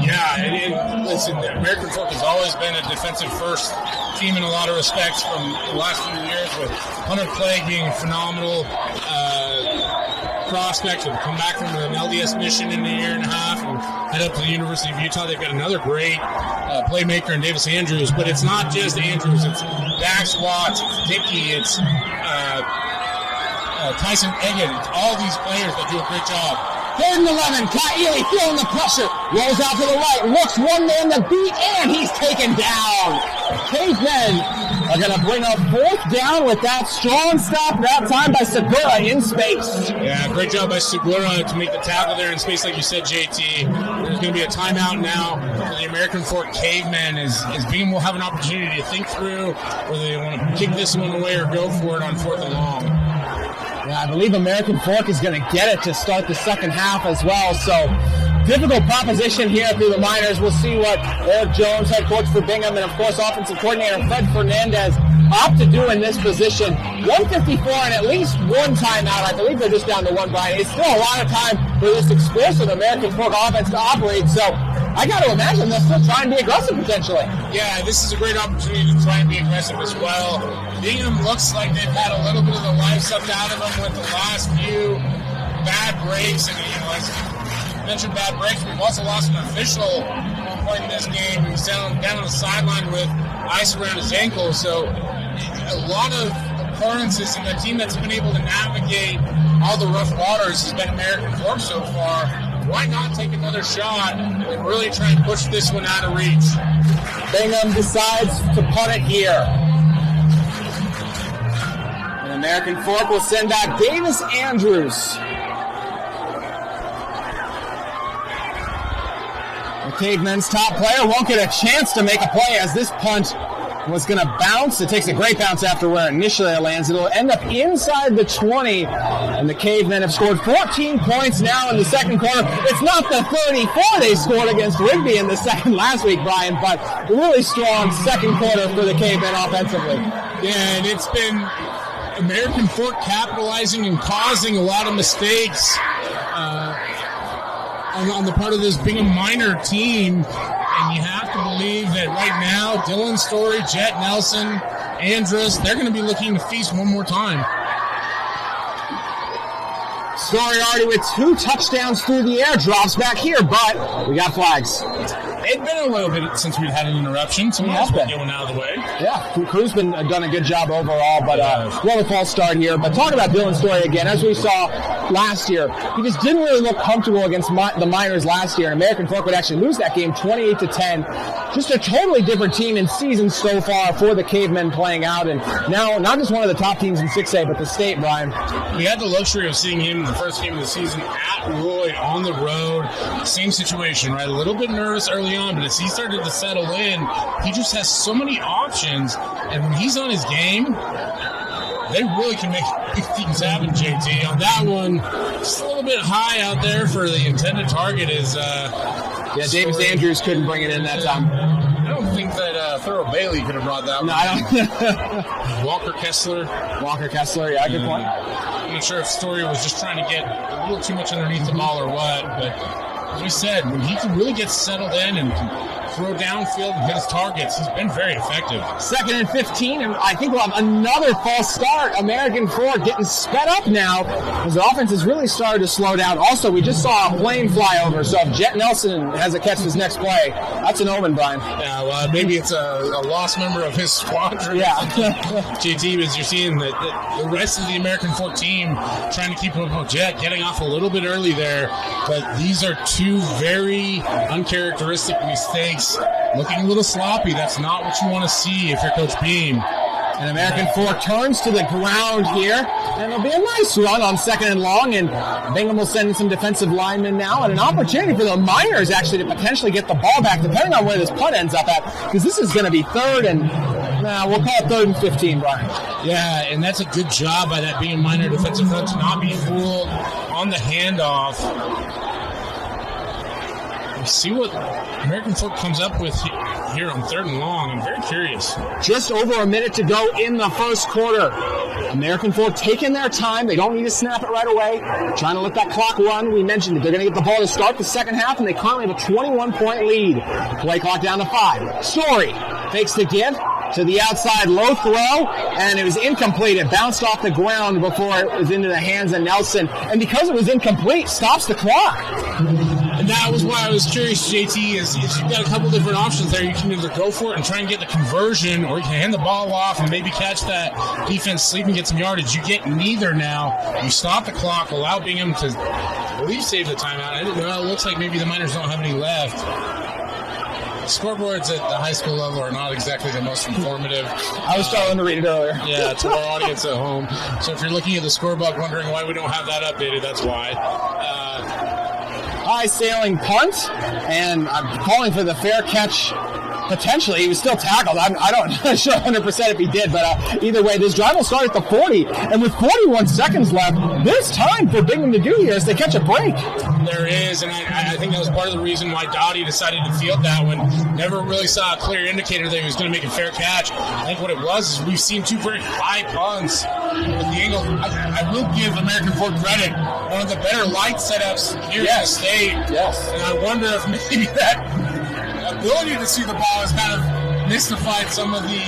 Speaker 2: Yeah, and listen, American Fork has always been a defensive-first team in a lot of respects from the last few years, with Hunter Clegg being phenomenal prospect to come back from an LDS mission in a year and a half and head up to the University of Utah. They've got another great playmaker in Davis Andrews, but it's not just Andrews. It's Dax Watts, it's Dickey, it's Tyson Eggett. It's all these players that do a great job.
Speaker 1: 3rd and 11, Kaili feeling the pressure, rolls out to the right, looks one man to beat, and he's taken down. Cavemen are going to bring up 4th down with that strong stop, that time by Segura in space.
Speaker 2: Yeah, great job by Segura to make the tackle there in space, like you said, JT. There's going to be a timeout now for the American Fork Cavemen as Bingham will have an opportunity to think through whether they want to kick this one away or go for it on 4th and long.
Speaker 1: Yeah, I believe American Fork is going to get it to start the second half as well. So, difficult proposition here through the Miners. We'll see what Eric Jones, head coach for Bingham, and of course offensive coordinator Fred Fernandez opt to do in this position. 154 and at least one timeout. I believe they're just down to one, Brian. It's still a lot of time for this explosive American Fork offense to operate. So, I got to imagine they'll still try and be aggressive potentially.
Speaker 2: Yeah, this is a great opportunity to try and be aggressive as well. Bingham looks like they've had a little bit of the life sucked out of them with the last few bad breaks. And, as you mentioned bad breaks, we've also lost an official at one point in this game. He was down on the sideline with ice around his ankle. So a lot of occurrences, and the team that's been able to navigate all the rough waters has been American Fork so far. Why not take another shot and really try and push this one out of reach?
Speaker 1: Bingham decides to punt it here. And American Fork will send back Davis Andrews. The Cavemen's top player won't get a chance to make a play as this punt was going to bounce. It takes a great bounce after where initially it lands. It'll end up inside the 20, and the Cavemen have scored 14 points now in the second quarter. It's not the 34 they scored against Rigby in the second last week, Brian, but really strong second quarter for the Cavemen offensively.
Speaker 2: Yeah, and it's been American Fork capitalizing and causing a lot of mistakes on the part of this Bingham Minor team. And you have to believe that right now, Dylan Story, Jet Nelson, Andrus, they're going to be looking to feast one more time.
Speaker 1: Story already with 2 touchdowns through the air, drops back here, but we got flags.
Speaker 2: It's been a little bit since we've had an interruption, so we have to get one out of the way.
Speaker 1: Yeah, crew's been done a good job overall, but well, a false start here. But talk about Dylan Story again, as we saw last year, he just didn't really look comfortable against the Miners last year, and American Fork would actually lose that game 28-10. Just a totally different team in season so far for the Cavemen playing out, and now not just one of the top teams in 6A, but the state, Brian.
Speaker 2: We had the luxury of seeing him in the first game of the season at Roy on the road. Same situation, right? A little bit nervous early on, but as he started to settle in, he just has so many options, and when he's on his game, they really can make big things happen, JT. On that one, just a little bit high out there for the intended target is...
Speaker 1: Davis Andrews couldn't bring it in that time.
Speaker 2: I don't think that Thurl Bailey could have brought that one.
Speaker 1: No, I don't.
Speaker 2: Walker Kessler,
Speaker 1: yeah, good point.
Speaker 2: I'm not sure if Story was just trying to get a little too much underneath the ball or what, but as we said, when he can really get settled in and throw downfield and hit his targets, he's been very effective.
Speaker 1: 2nd and 15, and I think we'll have another false start. American Ford getting sped up now as the offense has really started to slow down. Also, we just saw a plane fly over, so if Jet Nelson has a catch this next play, that's an omen, Brian.
Speaker 2: Yeah, well, maybe it's a lost member of his squadron.
Speaker 1: Yeah.
Speaker 2: JT, as you're seeing that the rest of the American Ford team trying to keep up with Jet, getting off a little bit early there, but these are two very uncharacteristic mistakes. Looking a little sloppy. That's not what you want to see if you're Coach Beam.
Speaker 1: And American Ford turns to the ground here, and it'll be a nice run on 2nd and long, and Bingham will send in some defensive linemen now, and an opportunity for the Miners actually to potentially get the ball back, depending on where this punt ends up at, because this is going to be 3rd and, we'll call it 3rd and 15, Brian.
Speaker 2: Yeah, and that's a good job by that Bingham Miner defensive front to not be fooled on the handoff. See what American Ford comes up with here on 3rd and long. I'm very curious.
Speaker 1: Just over a minute to go in the first quarter. American Ford taking their time. They don't need to snap it right away. Trying to let that clock run. We mentioned it. They're going to get the ball to start the second half, and they currently have a 21-point lead. Play clock down to 5. Story fakes the give to the outside, low throw, and it was incomplete. It bounced off the ground before it was into the hands of Nelson. And because it was incomplete, stops the clock.
Speaker 2: And that was why I was curious, JT, is you've got a couple different options there. You can either go for it and try and get the conversion, or you can hand the ball off and maybe catch that defense sleep and get some yardage. You get neither now. You stop the clock, allow Bingham to, I believe, save the timeout. I didn't know. It looks like maybe the Miners don't have any left. Scoreboards at the high school level are not exactly the most informative.
Speaker 1: I was trying to read it earlier.
Speaker 2: Yeah, to our audience at home. So if you're looking at the scoreboard wondering why we don't have that updated, that's why.
Speaker 1: High sailing punt, and I'm calling for the fair catch. Potentially, he was still tackled. I'm not sure 100% if he did, but either way, this drive will start at the 40, and with 41 seconds left, there's time for Bingham to do here as they catch a break.
Speaker 2: There is, and I think that was part of the reason why Dowdy decided to field that one. Never really saw a clear indicator that he was going to make a fair catch. I think what it was is we've seen two very high punts with the angle. I will give American Ford credit. One of the better light setups here in the state.
Speaker 1: Yes.
Speaker 2: And I wonder if maybe that ability to see the ball has kind of mystified some of the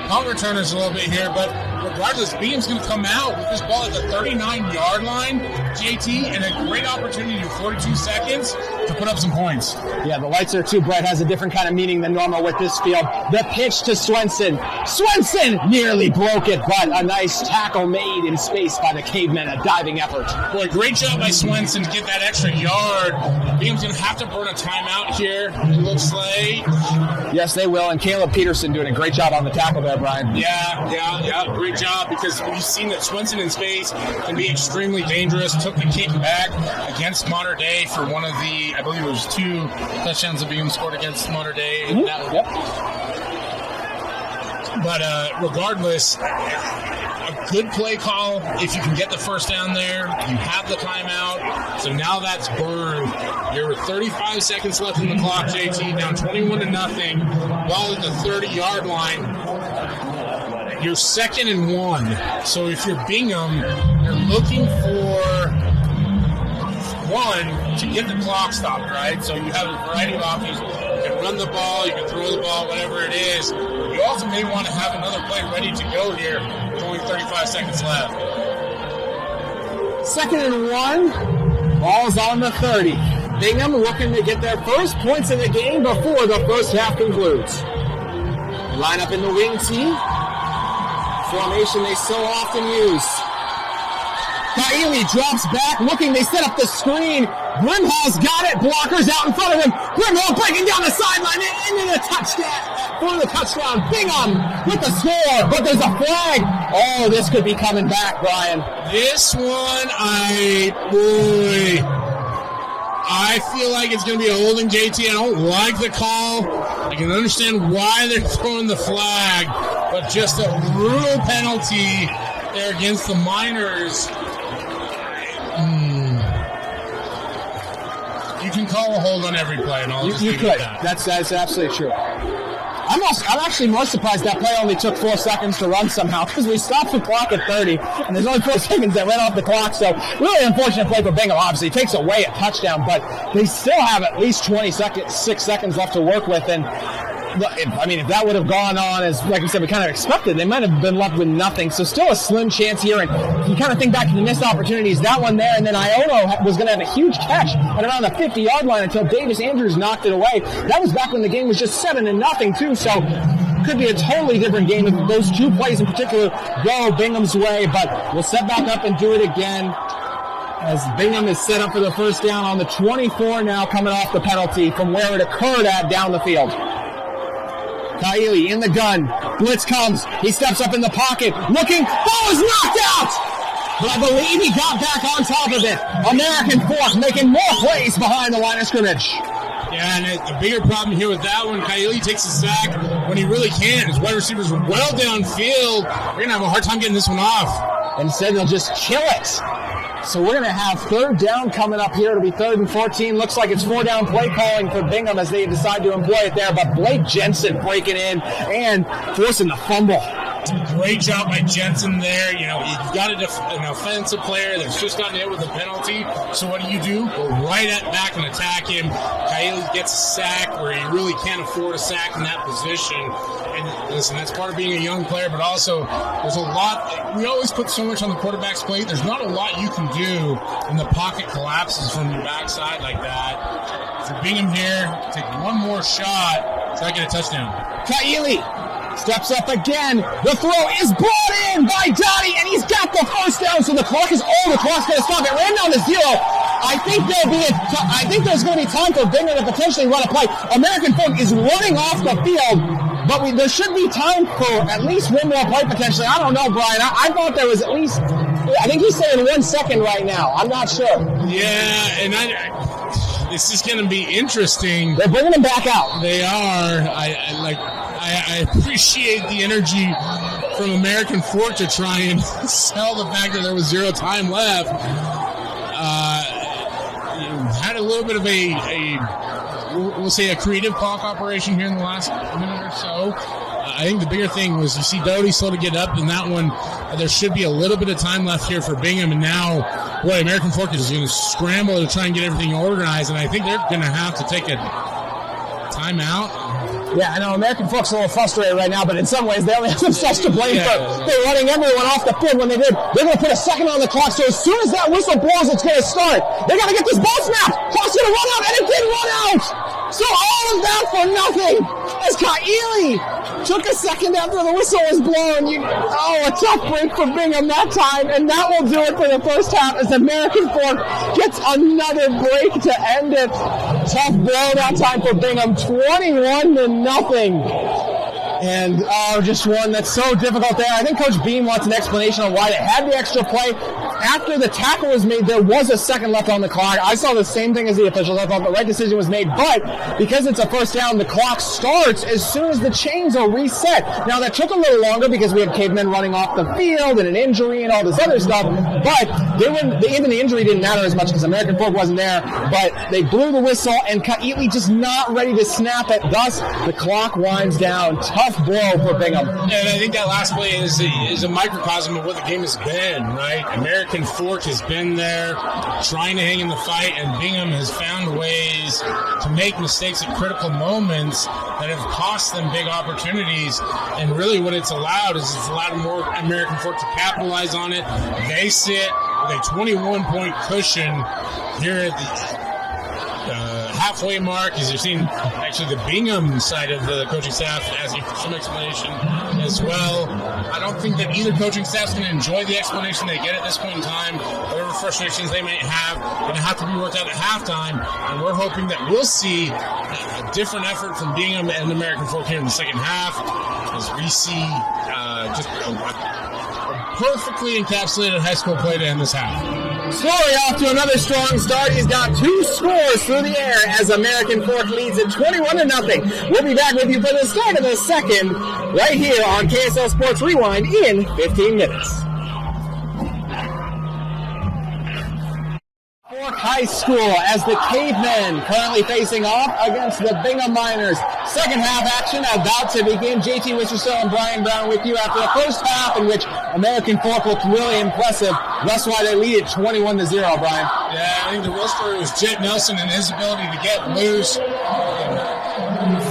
Speaker 2: punt returners a little bit here, but regardless, Beam's going to come out with this ball at the 39-yard line, JT, and a great opportunity in 42 seconds to put up some points.
Speaker 1: Yeah, the lights are too bright has a different kind of meaning than normal with this field. The pitch to Swenson. Swenson nearly broke it, but a nice tackle made in space by the Cavemen, a diving effort.
Speaker 2: Boy, great job by Swenson to get that extra yard. Beam's going to have to burn a timeout here, it looks like.
Speaker 1: Yes, they will, and Caleb Peterson doing a great job on the tackle there, Brian.
Speaker 2: Yeah, great job, because we've seen that Swenson in space can be extremely dangerous. Took the kick back against Mater Dei for one of the, I believe it was 2 touchdowns that Bingham scored against Mater Dei.
Speaker 1: Mm-hmm. Yep.
Speaker 2: But regardless, a good play call. If you can get the first down there, you have the timeout. So now that's burned. There were 35 seconds left in the clock, JT, down 21-0. Ball at the 30-yard line. You're 2nd and 1. So if you're Bingham, you're looking for one to get the clock stopped, right? So you have a variety of options. You can run the ball, you can throw the ball, whatever it is. You also may want to have another play ready to go here with only 35 seconds left.
Speaker 1: 2nd and 1. Ball's on the 30. Bingham looking to get their first points in the game before the first half concludes. Line up in the wing tee. Formation they so often use. Kaili drops back, looking, they set up the screen. Grimhall's got it, blockers out in front of him. Grimhall breaking down the sideline and into the touchdown. For the touchdown, Bingham with the score, but there's a flag. Oh, this could be coming back, Brian.
Speaker 2: This one, I feel like it's going to be a holding, JT. I don't like the call. I can understand why they're throwing the flag, but just a brutal penalty there against the Miners. You can call a hold on every play, and I'll just
Speaker 1: you
Speaker 2: leave
Speaker 1: could.
Speaker 2: it at that.
Speaker 1: That's absolutely true. I'm actually more surprised that play only took 4 seconds to run somehow, because we stopped the clock at 30, and there's only 4 seconds that went off the clock. So really unfortunate play for Bingham. Obviously, it takes away a touchdown, but they still have at least 6 seconds left to work with. And if that would have gone on as, like we said, we kind of expected, they might have been left with nothing. So still a slim chance here. And you kind of think back to the missed opportunities, that one there, and then Iono was going to have a huge catch at around the 50-yard line until Davis Andrews knocked it away. That was back when the game was just 7-0 too. So could be a totally different game if those 2 plays in particular go Bingham's way. But we'll set back up and do it again, as Bingham is set up for the first down on the 24 now, coming off the penalty from where it occurred at down the field. Kaili in the gun. Blitz comes. He steps up in the pocket. Looking. Ball is knocked out! But I believe he got back on top of it. American Fork making more plays behind the line of scrimmage.
Speaker 2: Yeah, and the bigger problem here with that one, Kaili takes a sack when he really can. His wide receivers are well downfield. We're going to have a hard time getting this one off.
Speaker 1: Instead, they'll just kill it. So we're going to have third down coming up here. It'll be 3rd and 14. Looks like it's 4-down play calling for Bingham as they decide to employ it there. But Blake Jensen breaking in and forcing the fumble.
Speaker 2: Great job by Jensen there. You got an offensive player that's just gotten hit with a penalty. So what do? Go right back and attack him. Kaili gets a sack where he really can't afford a sack in that position. And listen, that's part of being a young player, but also there's a lot. We always put so much on the quarterback's plate. There's not a lot you can do when the pocket collapses from your backside like that. For Bingham here, take one more shot, try to get a touchdown.
Speaker 1: Kaili steps up again. The throw is brought in by Dottie, and he's got the first down. So the clock's going to stop. It ran down to 0. I think there's going to be time for Bingham to potentially run a play. American Fork is running off the field, but there should be time for at least one more play potentially. I don't know, Brian. I thought there was at least. I think he's saying 1 second right now. I'm not sure.
Speaker 2: Yeah, and this is going to be interesting.
Speaker 1: They're bringing him back out.
Speaker 2: They are. I appreciate the energy from American Fork to try and sell the fact that there was 0 time left. Had a little bit of we'll say a creative clock operation here in the last minute or so. I think the bigger thing was you see Doty slow to get up, and that one, there should be a little bit of time left here for Bingham, and now, boy, American Fork is going to scramble to try and get everything organized, and I think they're going to have to take a timeout.
Speaker 1: Yeah, I know American Fork's a little frustrated right now, but in some ways they only have themselves to blame for they're running everyone off the field when they did. They're going to put a second on the clock, so as soon as that whistle blows, it's going to start. They got to get this ball snapped. Clock's going to run out, and it did run out. So all of that for nothing as Kaili took a second after the whistle was blown. A tough break for Bingham that time, and that will do it for the first half as American Fork gets another break to end it. Tough blow that time for Bingham, 21-0. And just one that's so difficult there. I think Coach Beam wants an explanation on why they had the extra play. After the tackle was made, there was a second left on the clock. I saw the same thing as the officials. I thought the right decision was made. But because it's a first down, the clock starts as soon as the chains are reset. Now, that took a little longer because we had Cavemen running off the field and an injury and all this other stuff. But even the injury didn't matter as much because American Fork wasn't there. But they blew the whistle, and Kaili just not ready to snap it. Thus, the clock winds down. Tough blow for Bingham.
Speaker 2: And I think that last play is a microcosm of what the game has been, right? American Fork has been there trying to hang in the fight, and Bingham has found ways to make mistakes at critical moments that have cost them big opportunities. And really what it's allowed more American Fork to capitalize on it. They sit with a 21-point cushion here at the halfway mark, as you've seen actually the Bingham side of the coaching staff asking for some explanation as well. I don't think that either coaching staff's going to enjoy the explanation they get at this point in time. Whatever frustrations they may have, going to have to be worked out at halftime, and we're hoping that we'll see a different effort from Bingham and American Fork here in the second half, as we see just a perfectly encapsulated high school play to end this half.
Speaker 1: Story off to another strong start. He's got 2 scores through the air as American Fork leads at 21-0. We'll be back with you for the start of the second right here on KSL Sports Rewind in 15 minutes. Fork High High School as the Cavemen currently facing off against the Bingham Miners. Second half action about to begin. JT Wichterson and Brian Brown with you after the first half in which American Fork looked really impressive. That's why they lead it 21-0, Brian.
Speaker 2: Yeah, I think the real story was Jet Nelson and his ability to get loose.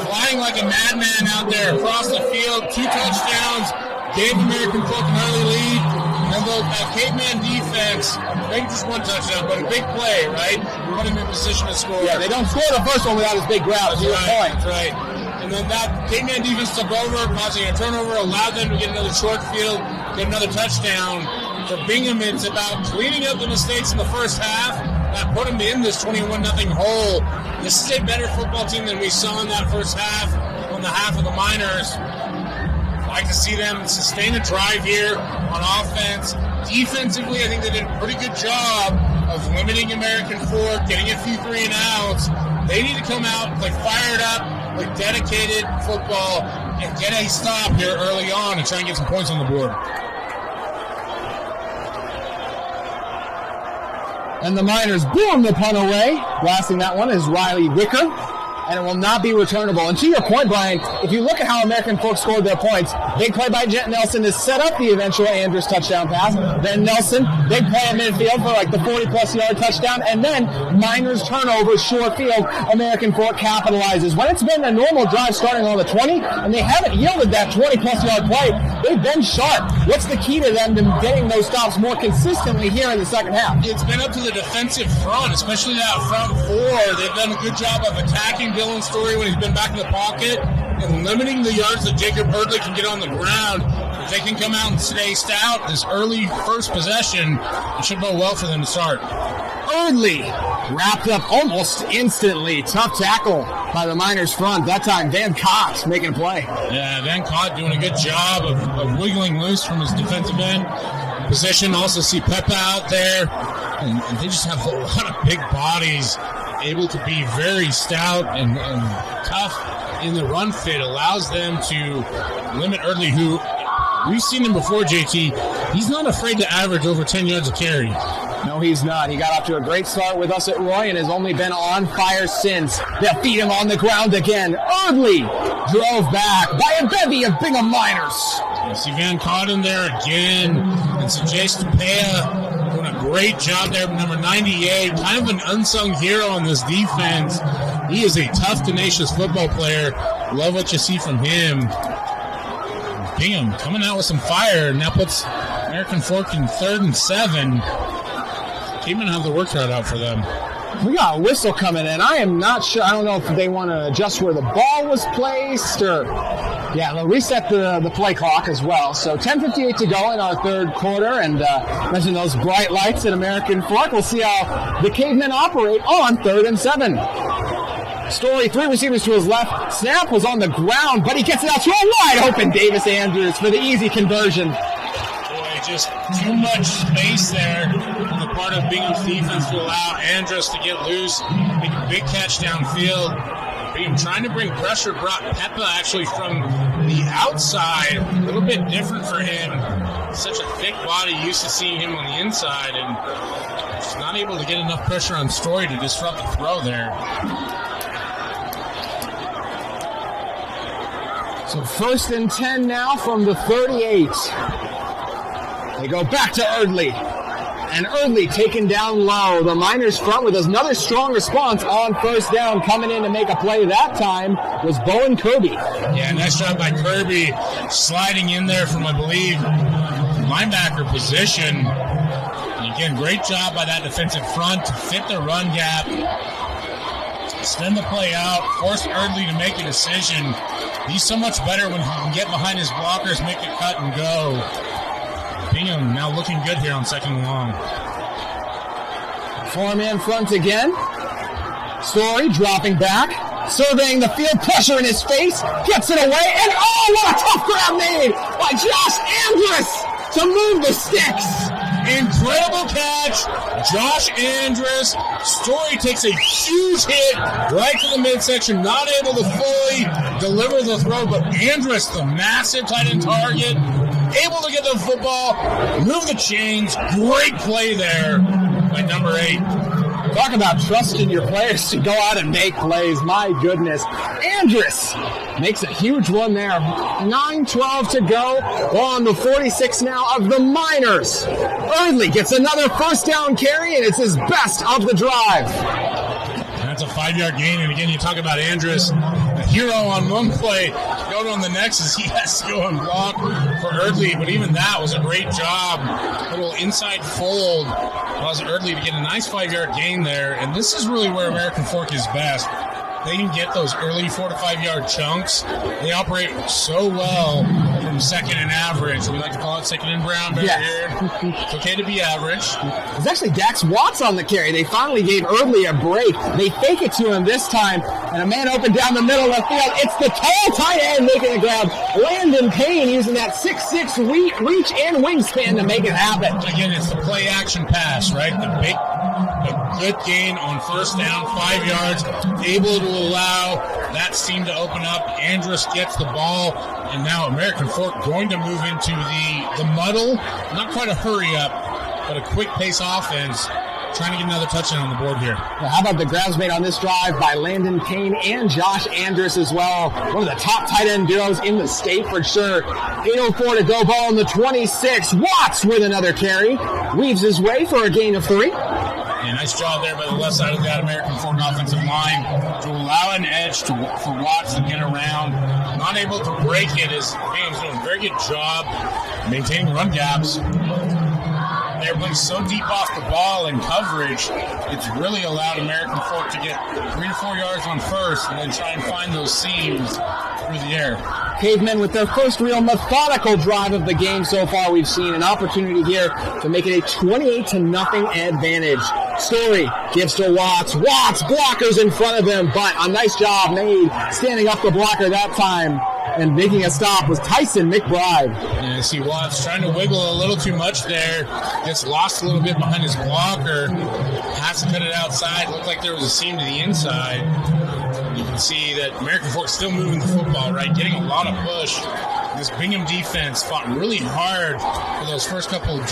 Speaker 2: Flying like a madman out there across the field. 2 touchdowns. Gave American Fork an early lead. And the Caveman defense, maybe just 1 touchdown, but a big play, right? Put him in position to score.
Speaker 1: Yeah, they don't score the first one without his big grab.
Speaker 2: That's right. That's right. And then that Caveman defense took over, causing a turnover, allowed them to get another short field, get another touchdown. For Bingham, it's about cleaning up the mistakes in the first half. That put them in this 21-0 hole. This is a better football team than we saw in that first half on the half of the Miners. I'd like to see them sustain a drive here on offense. Defensively, I think they did a pretty good job of limiting American Fork, getting a few 3 and outs. They need to come out, play fired up, play dedicated football, and get a stop here early on and try and get some points on the board.
Speaker 1: And the Miners boom the punt away. Blasting that one is Riley Wicker. And it will not be returnable. And to your point, Brian, if you look at how American Fork scored their points, big play by Jet Nelson to set up the eventual Andrews touchdown pass. Then Nelson, big play at midfield for like the 40-plus yard touchdown. And then Miners turnover, short field. American Fork capitalizes. When it's been a normal drive starting on the 20, and they haven't yielded that 20-plus yard play, they've been sharp. What's the key to them to getting those stops more consistently here in the second half?
Speaker 2: It's been up to the defensive front, especially that front 4. They've done a good job of attacking Dylan Story when he's been back in the pocket and limiting the yards that Jacob Erdley can get on the ground. If they can come out and stay stout this early first possession, it should go well for them to start.
Speaker 1: Erdley wrapped up almost instantly. Tough tackle by the Miners front. That time, Van Cox making a play.
Speaker 2: Yeah, Van Cox doing a good job of wiggling loose from his defensive end position. Also see Peppa out there. And they just have a lot of big bodies, able to be very stout and tough in the run fit. Allows them to limit Erdley, who we've seen him before, JT. He's not afraid to average over 10 yards a carry.
Speaker 1: No, he's not. He got off to a great start with us at Roy and has only been on fire since. They'll feed him on the ground again. Erdley drove back by a bevy of Bingham Miners.
Speaker 2: You see Van Cox in there again. And so Jason Pea doing a great job there, number 98. Kind of an unsung hero on this defense. He is a tough, tenacious football player. Love what you see from him. Bingham coming out with some fire, and that puts American Fork in 3rd and 7. Cavemen have the work cut out for them.
Speaker 1: We got a whistle coming in. I am not sure. I don't know if they want to adjust where the ball was placed or... Yeah, they'll reset the play clock as well. So 10:58 to go in our third quarter. And mention those bright lights at American Fork. We'll see how the Cavemen operate on 3rd and 7. Story, 3 receivers to his left. Snap was on the ground, but he gets it out to a wide open Davis Andrews for the easy conversion.
Speaker 2: Boy, just too much space there on the part of Bingham's defense to allow Andrews to get loose, make a big catch downfield. Bingham trying to bring pressure, brought Peppa actually from the outside. A little bit different for him. Such a thick body, used to seeing him on the inside, and just not able to get enough pressure on Story to disrupt the throw there.
Speaker 1: So 1st and 10 now from the 38. They go back to Erdley. And Erdley taken down low. The Miners front with another strong response on 1st down. Coming in to make a play that time was Bowen Kirby.
Speaker 2: Yeah, nice job by Kirby sliding in there from, I believe, linebacker position. And again, great job by that defensive front to fit the run gap. Extend the play out, force Erdley to make a decision. He's so much better when he can get behind his blockers, make a cut, and go. Bingham now looking good here on 2nd and long.
Speaker 1: 4-man front again. Story dropping back, surveying the field, pressure in his face, gets it away, and oh, what a tough grab made by Josh Andrus to move the sticks.
Speaker 2: Incredible catch, Josh Andrus. Story takes a huge hit right to the midsection, not able to fully deliver the throw, but Andrus, the massive tight end target, able to get the football, move the chains. Great play there by number 8.
Speaker 1: Talk about trusting your players to go out and make plays. My goodness. Andrus makes a huge one there. 9:12 to go. On the 46 now of the Miners. Eardley gets another first down carry, and it's his best of the drive.
Speaker 2: That's a 5-yard gain, and again, you talk about Andrus, a hero on one play, going on the next as he has to go and block for Eardley, but even that was a great job. Little inside fold allows Eardley to get a nice 5-yard gain there, and this is really where American Fork is best. They can get those early 4 to 5 yard chunks. They operate so well from second and average. We like to call it second and brown better here. It's okay to be average.
Speaker 1: It was actually Dax Watts on the carry. They finally gave Eardley a break. They fake it to him this time, and a man open down the middle of the field. It's the tall tight end making the grab. Landon Payne using that 6'6" reach and wingspan to make it happen.
Speaker 2: Again, it's the play action pass, right? The good gain on first down, 5 yards, able to allow that seam to open up. Andrus gets the ball, and now American Fork going to move into the muddle. Not quite a hurry up, but a quick pace offense, trying to get another touchdown on the board here.
Speaker 1: Well, how about the grabs made on this drive by Landon Payne and Josh Andrus as well? One of the top tight end duos in the state for sure. 8:04 to go, ball on the 26. Watts with another carry. Weaves his way for a gain of 3.
Speaker 2: Yeah, nice job there by the left side of that American Fork offensive line to allow an edge for Watts to get around. Not able to break it as Bingham's doing a very good job maintaining run gaps. They're playing so deep off the ball in coverage, it's really allowed American Fork to get 3 to 4 yards on first and then try and find those seams through the air.
Speaker 1: Cavemen with their first real methodical drive of the game so far. We've seen an opportunity here to make it a 28-0 advantage. Story gives to Watts. Watts blockers in front of him, but a nice job made standing up the blocker that time. And making a stop was Tyson McBride.
Speaker 2: And I see Watts trying to wiggle a little too much there. Gets lost a little bit behind his blocker. Has to cut it outside. Looked like there was a seam to the inside. You can see that American Fork still moving the football, right? Getting a lot of push. This Bingham defense fought really hard for those first couple of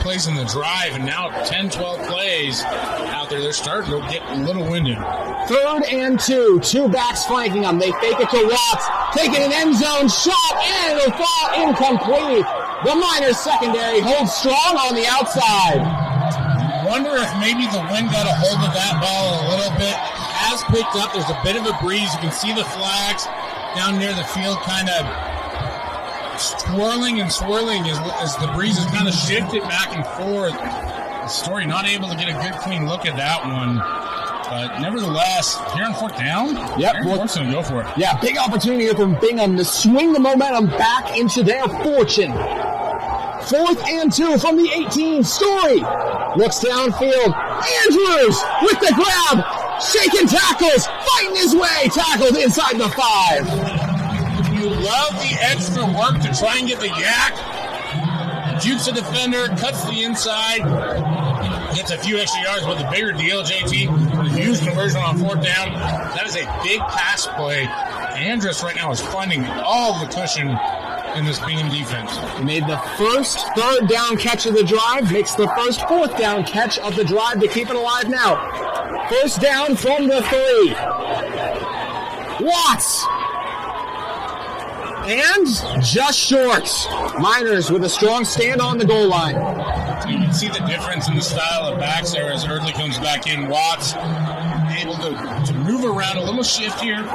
Speaker 2: plays in the drive, and now 10, 12 plays out there. They're starting to get a little winded.
Speaker 1: 3rd and 2. 2 backs flanking them. They fake it to Watts. Taking an end zone shot, and it'll fall incomplete. The Miners secondary holds strong on the outside.
Speaker 2: Wonder if maybe the wind got a hold of that ball a little bit. Has picked up. There's a bit of a breeze. You can see the flags down near the field kind of swirling and swirling as the breeze is kind of shifted back and forth. Story not able to get a good clean look at that one. But nevertheless, here on 4th down,
Speaker 1: Yep,
Speaker 2: Fork's going to go for it.
Speaker 1: Yeah, big opportunity here from Bingham to swing the momentum back into their fortune. 4th and 2 from the 18. Story looks downfield. Andrews with the grab. Shaking tackles. Fighting his way. Tackled inside the 5.
Speaker 2: You love the extra work to try and get the yak. Jukes the defender, cuts the inside, gets a few extra yards, but the bigger deal, JT, the huge conversion on 4th down. That is a big pass play. Andrus right now is finding all the cushion in this Bingham defense.
Speaker 1: Made the first 3rd down catch of the drive, makes the first 4th down catch of the drive to keep it alive now. 1st down from the 3. Watts. And just short. Miners with a strong stand on the goal line.
Speaker 2: You can see the difference in the style of backs there as Eardley comes back in. Watts able to move around a little shift here.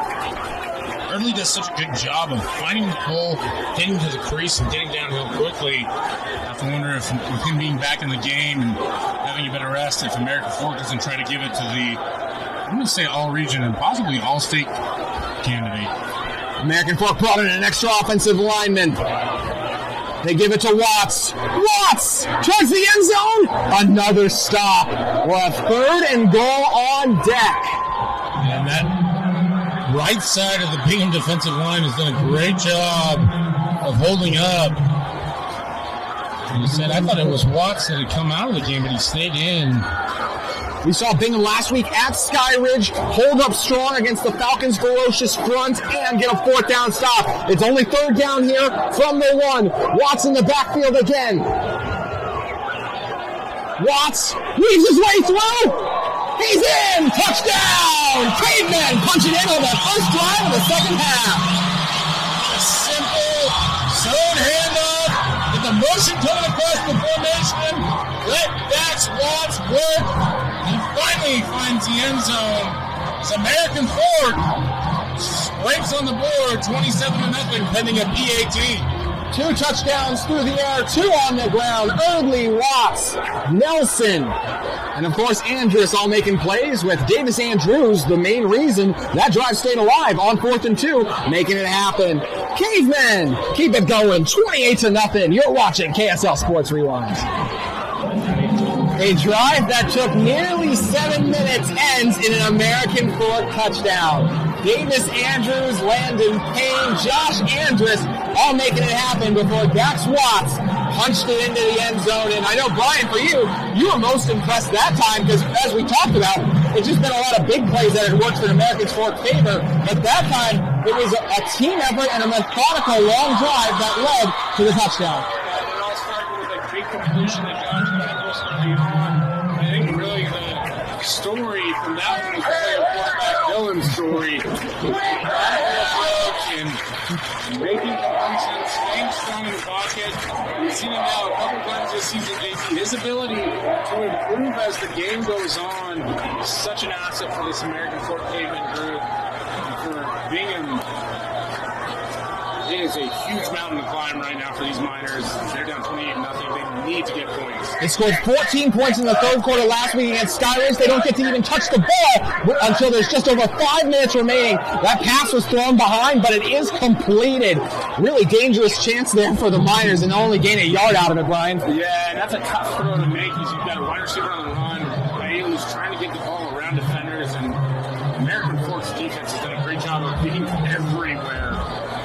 Speaker 2: Eardley does such a good job of finding the hole, getting to the crease, and getting downhill quickly. I have to wonder if with him being back in the game and having a better rest, if American Fork doesn't try to give it to the, I'm going to say all-region and possibly all-state candidate.
Speaker 1: American Fork brought in an extra offensive lineman. They give it to Watts. Watts towards the end zone. Another stop. We'll have 3rd and goal on deck.
Speaker 2: And that right side of the Bingham defensive line has done a great job of holding up. And you said, I thought it was Watts that had come out of the game, but he stayed in.
Speaker 1: We saw Bingham last week at Sky Ridge hold up strong against the Falcons' ferocious front and get a 4th down stop. It's only 3rd down here from the 1. Watts in the backfield again. Watts weaves his way through. He's in! Touchdown! Cavemen punching in on the first drive of the second half.
Speaker 2: A simple zone handoff with the motion coming across the formation. Let Dax Watts work. He finally finds the end zone. It's American Fork scrapes on the board, 27-0, pending a PAT.
Speaker 1: 2 touchdowns through the air, 2 on the ground. Eardley, Watts, Nelson, and of course Andrus all making plays with Davis Andrews, the main reason that drive stayed alive on 4th and 2, making it happen. Cavemen keep it going, 28-0. You're watching KSL Sports Rewind. A drive that took nearly 7 minutes ends in an American Fork touchdown. Davis Andrews, Landon Payne, Josh Andrus all making it happen before Dax Watts punched it into the end zone. And I know, Brian, for you were most impressed that time because, as we talked about, it's just been a lot of big plays that had worked for American Fork favor. But that time, it was a team effort and a methodical long drive that led to the touchdown.
Speaker 2: It all started with a big completion that Josh Andrus early on. I think really the story from that one was really a quarterback Dylan's story. And making completions, staying strong in the pocket. We've seen him now a couple times this season, JT. His ability to improve as the game goes on is such an asset for this American Fork Cavemen group. And for Bingham, it is a huge mountain to climb right now for these Miners. They're down 28-0. They need to get points.
Speaker 1: They scored 14 points in the third quarter last week against Skyrace. They don't get to even touch the ball until there's just over 5 minutes remaining. That pass was thrown behind, but it is completed. Really dangerous chance there for the Miners, and only gain a yard out of it, Brian.
Speaker 2: Yeah, and that's a tough throw to make because you've got a wide receiver on the run. Bailey's trying to get the ball around defenders, and American Fork's defense has done a great job of being everywhere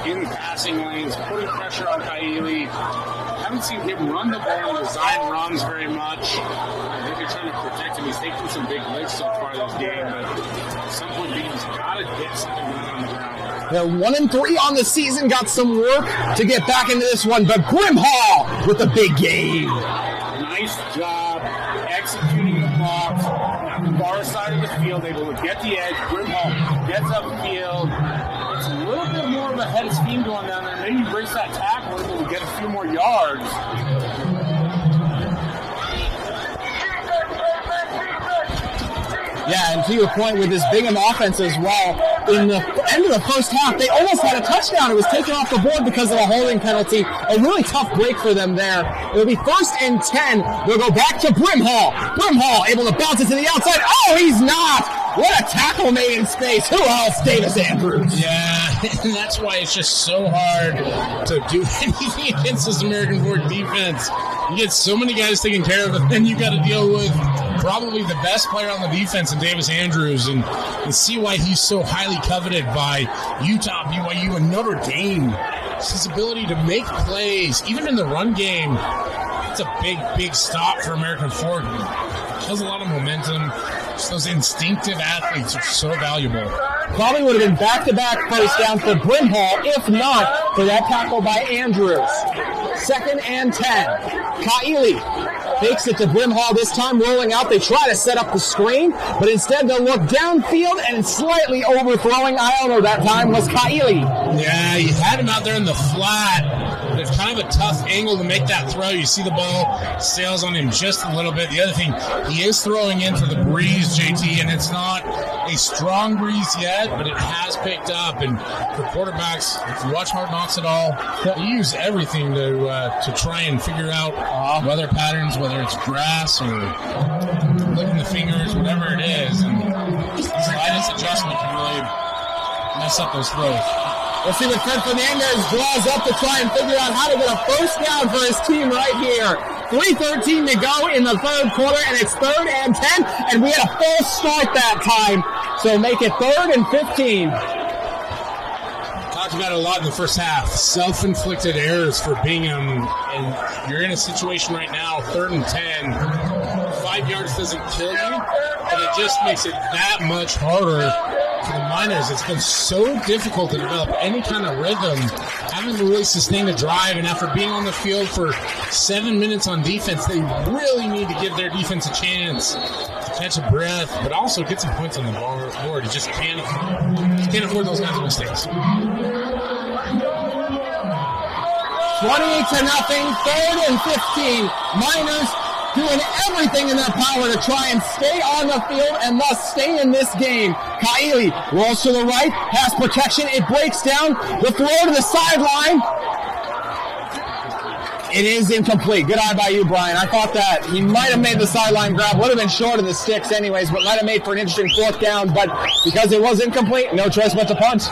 Speaker 2: in the passing lanes, putting pressure on Kaili. Haven't seen him run the ball in design runs very much. I think they're trying to protect him. He's taken some big licks so far this game, but at some point, he's got to get something going on the ground.
Speaker 1: They're 1-3 on the season, got some work to get back into this one, but Brimhall with the big game.
Speaker 2: Nice job executing the blocks on the far side of the field, able to get the edge. Brimhall gets upfield. It's a little bit more of a head of steam going down there. Maybe breaks that tackle and we'll get a few more yards.
Speaker 1: Yeah, and to your point with this Bingham offense as well, in the end of the first half, they almost had a touchdown. It was taken off the board because of a holding penalty. A really tough break for them there. It'll be 1st and 10. They'll go back to Brimhall. Brimhall able to bounce it to the outside. Oh, he's not! What a tackle made in space. Who else? Davis Andrews.
Speaker 2: Yeah, and that's why it's just so hard to do anything against this American Fork defense. You get so many guys taking care of it, then you got to deal with probably the best player on the defense in Davis Andrews, and see why he's so highly coveted by Utah, BYU, and Notre Dame. It's his ability to make plays, even in the run game. It's a big, big stop for American Fork. Has a lot of momentum. Just those instinctive athletes are so valuable.
Speaker 1: Probably would have been back-to-back first down for Brimhall, if not for that tackle by Andrews. 2nd and 10. Kaili fakes it to Brimhall this time, rolling out. They try to set up the screen, but instead they'll look downfield and slightly overthrowing. I don't know, that time was Kaili.
Speaker 2: Yeah, you had him out there in the flat. It's kind of a tough angle to make that throw. You see the ball sails on him just a little bit. The other thing, he is throwing into the breeze, JT, and it's not a strong breeze yet, but it has picked up. And for quarterbacks, if you watch Hard Knocks at all, they use everything to try and figure out weather patterns, whether it's grass or licking the fingers, whatever it is. And the slightest adjustment can really mess up those throws.
Speaker 1: We'll see what Fred Fernandez draws up to try and figure out how to get a first down for his team right here. 3:13 to go in the third quarter, and it's 3rd and 10, and we had a false start that time, so make it 3rd and 15.
Speaker 2: Talked about it a lot in the first half. Self-inflicted errors for Bingham, and you're in a situation right now, 3rd and 10. 5 yards doesn't kill you, but it just makes it that much harder for the Miners. It's been so difficult to develop any kind of rhythm, having to really sustain a drive, and after being on the field for 7 minutes on defense, they really need to give their defense a chance to catch a breath, but also get some points on the board. He just can't afford those kinds of mistakes.
Speaker 1: 28-0, 3rd and 15. Miners doing everything in their power to try and stay on the field and thus stay in this game. Kaili rolls to the right, has protection, it breaks down, the throw to the sideline. It is incomplete. Good eye by you, Brian. I thought that he might have made the sideline grab, would have been short of the sticks anyways, but might have made for an interesting 4th down, but because it was incomplete, no choice but to punt.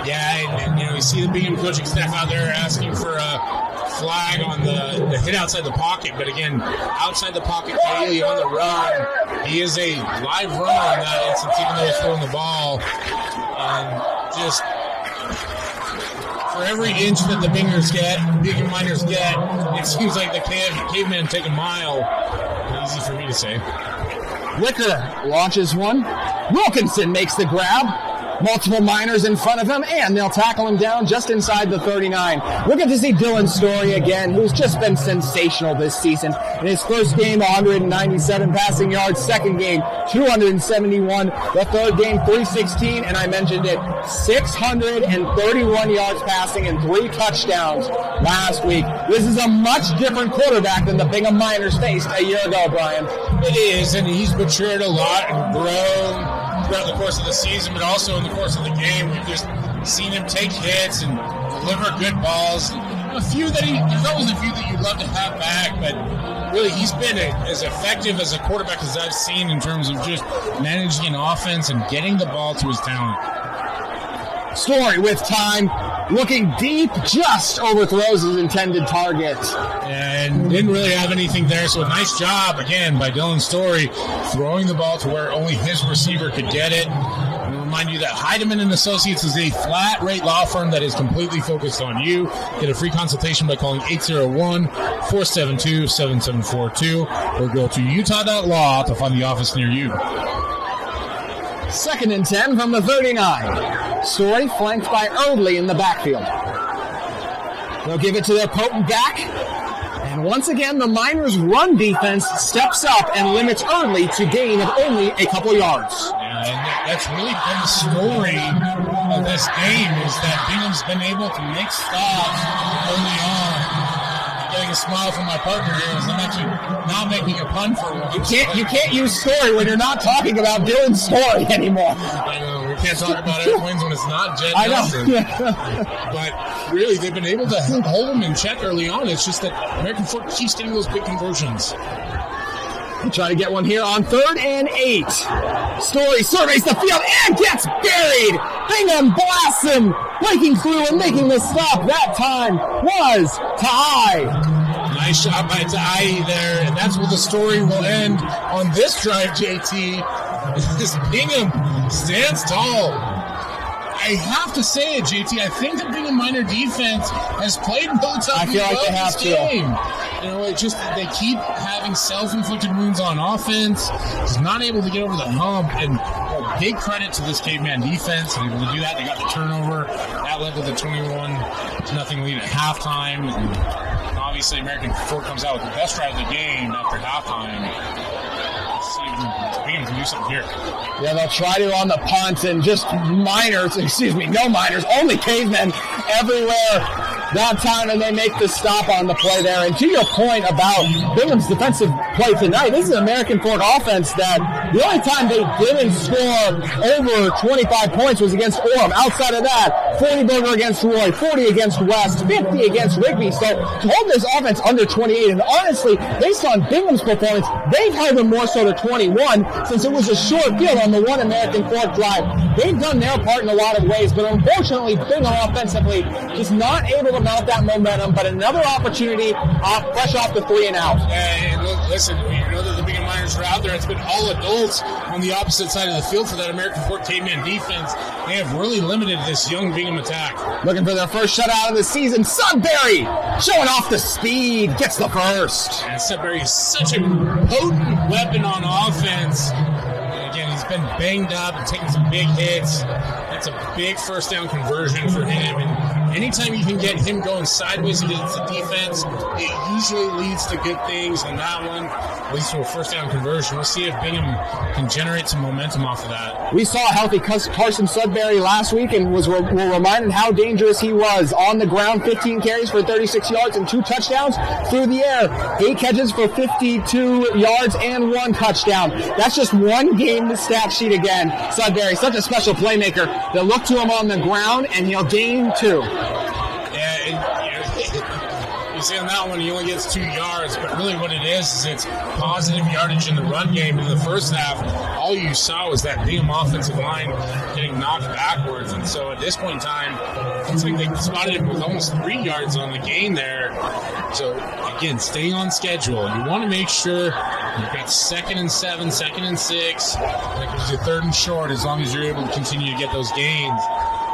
Speaker 2: Yeah, and you see the Bingham coaching staff out there asking for a flag on the hit outside the pocket, but again, outside the pocket, Kaili on the run. He is a live runner in that instance, even though he's throwing the ball. And just for every inch that the Bingham Miners get, it seems like the Cavemen take a mile. Easy for me to say.
Speaker 1: Wicker launches one. Wilkinson makes the grab. Multiple Miners in front of him, and they'll tackle him down just inside the 39. We'll get to see Dylan Story again, who's just been sensational this season. In his first game, 197 passing yards. Second game, 271. The third game, 316, and I mentioned it, 631 yards passing and 3 touchdowns last week. This is a much different quarterback than the Bingham Miners faced a year ago, Brian.
Speaker 2: It is, and he's matured a lot and grown throughout the course of the season, but also in the course of the game. We've just seen him take hits and deliver good balls. There's always a few that you'd love to have back, but really he's been as effective as a quarterback as I've seen in terms of just managing an offense and getting the ball to his talent.
Speaker 1: Story with time, looking deep, just overthrows his intended target.
Speaker 2: And didn't really have anything there, so a nice job, again, by Dylan Story, throwing the ball to where only his receiver could get it. And remind you that Heidemann & Associates is a flat-rate law firm that is completely focused on you. Get a free consultation by calling 801-472-7742 or go to utah.law to find the office near you.
Speaker 1: 2nd and 10 from the 39. Story flanked by Erdley in the backfield. They'll give it to their potent back. And once again, the Miners' run defense steps up and limits Erdley to gain of only a couple yards.
Speaker 2: Yeah, and that's really been the story of this game, is that Bingham's been able to make stops early on. Getting a smile from my partner here as I'm actually not making a pun for once.
Speaker 1: You can't use Story when you're not talking about Dylan Story anymore.
Speaker 2: I know, we can't talk about airplanes when it's not Jet Nelson. But really, they've been able to hold him in check early on. It's just that American Fork keeps getting those big conversions.
Speaker 1: We'll try to get one here on 3rd and 8. Story surveys the field and gets buried. Bingham blasts him. Breaking through and making the stop that time was Ty.
Speaker 2: Nice shot by Ty there, and that's where the story will end on this drive, JT. This Bingham stands tall. I have to say it, JT. I think the Bingham Miner defense has played really tough.
Speaker 1: I feel like they have to.
Speaker 2: You know, it just they keep having self-inflicted wounds on offense. He's not able to get over the hump, and big credit to this Caveman defense. They're able to do that. They got the turnover. That led to the 21-0 lead at halftime. And obviously, American Fork comes out with the best drive of the game after halftime. Let's see if Bingham can do something here.
Speaker 1: Yeah, they'll try to on the punt, and just no Miners, only Cavemen everywhere that time, and they make the stop on the play there. And to your point about Bingham's defensive play tonight, this is an American Fork offense that the only time they didn't score over 25 points was against Orem. Outside of that, 40 Burger against Roy, 40 against West, 50 against Rigby. So to hold this offense under 28, and honestly, based on Bingham's performance, they've held them more so to 21 since it was a short field on the one American Fork drive. They've done their part in a lot of ways, but unfortunately, Bingham offensively just not able to mount that momentum. But another opportunity, fresh off the 3 and out.
Speaker 2: And listen, you know that the Bingham Miners are out there. It's been all adults on the opposite side of the field for that American Fork Caveman defense. They have really limited this young Bingham attack.
Speaker 1: Looking for their first shutout of the season. Sudbury showing off the speed, gets the first.
Speaker 2: And Sudbury is such a potent weapon on offense. And again, he's been banged up and taking some big hits. It's a big first down conversion for him, and anytime you can get him going sideways against the defense, it usually leads to good things, and that one leads to a first down conversion. We'll see if Bingham can generate some momentum off of that.
Speaker 1: We saw a healthy Carson Sudbury last week and were reminded how dangerous he was on the ground. 15 carries for 36 yards and 2 touchdowns. Through the air, 8 catches for 52 yards and 1 touchdown. That's just one game the stat sheet again. Sudbury, such a special playmaker. They'll look to him on the ground, and he'll gain 2.
Speaker 2: You see on that one, he only gets 2 yards, but really what it is it's positive yardage in the run game. In the first half, all you saw was that Bingham offensive line getting knocked backwards, and so at this point in time, it's like they spotted him with almost 3 yards on the gain there. So, again, staying on schedule. You want to make sure you've got 2nd and 7, 2nd and 6. That gives you 3rd and short as long as you're able to continue to get those gains.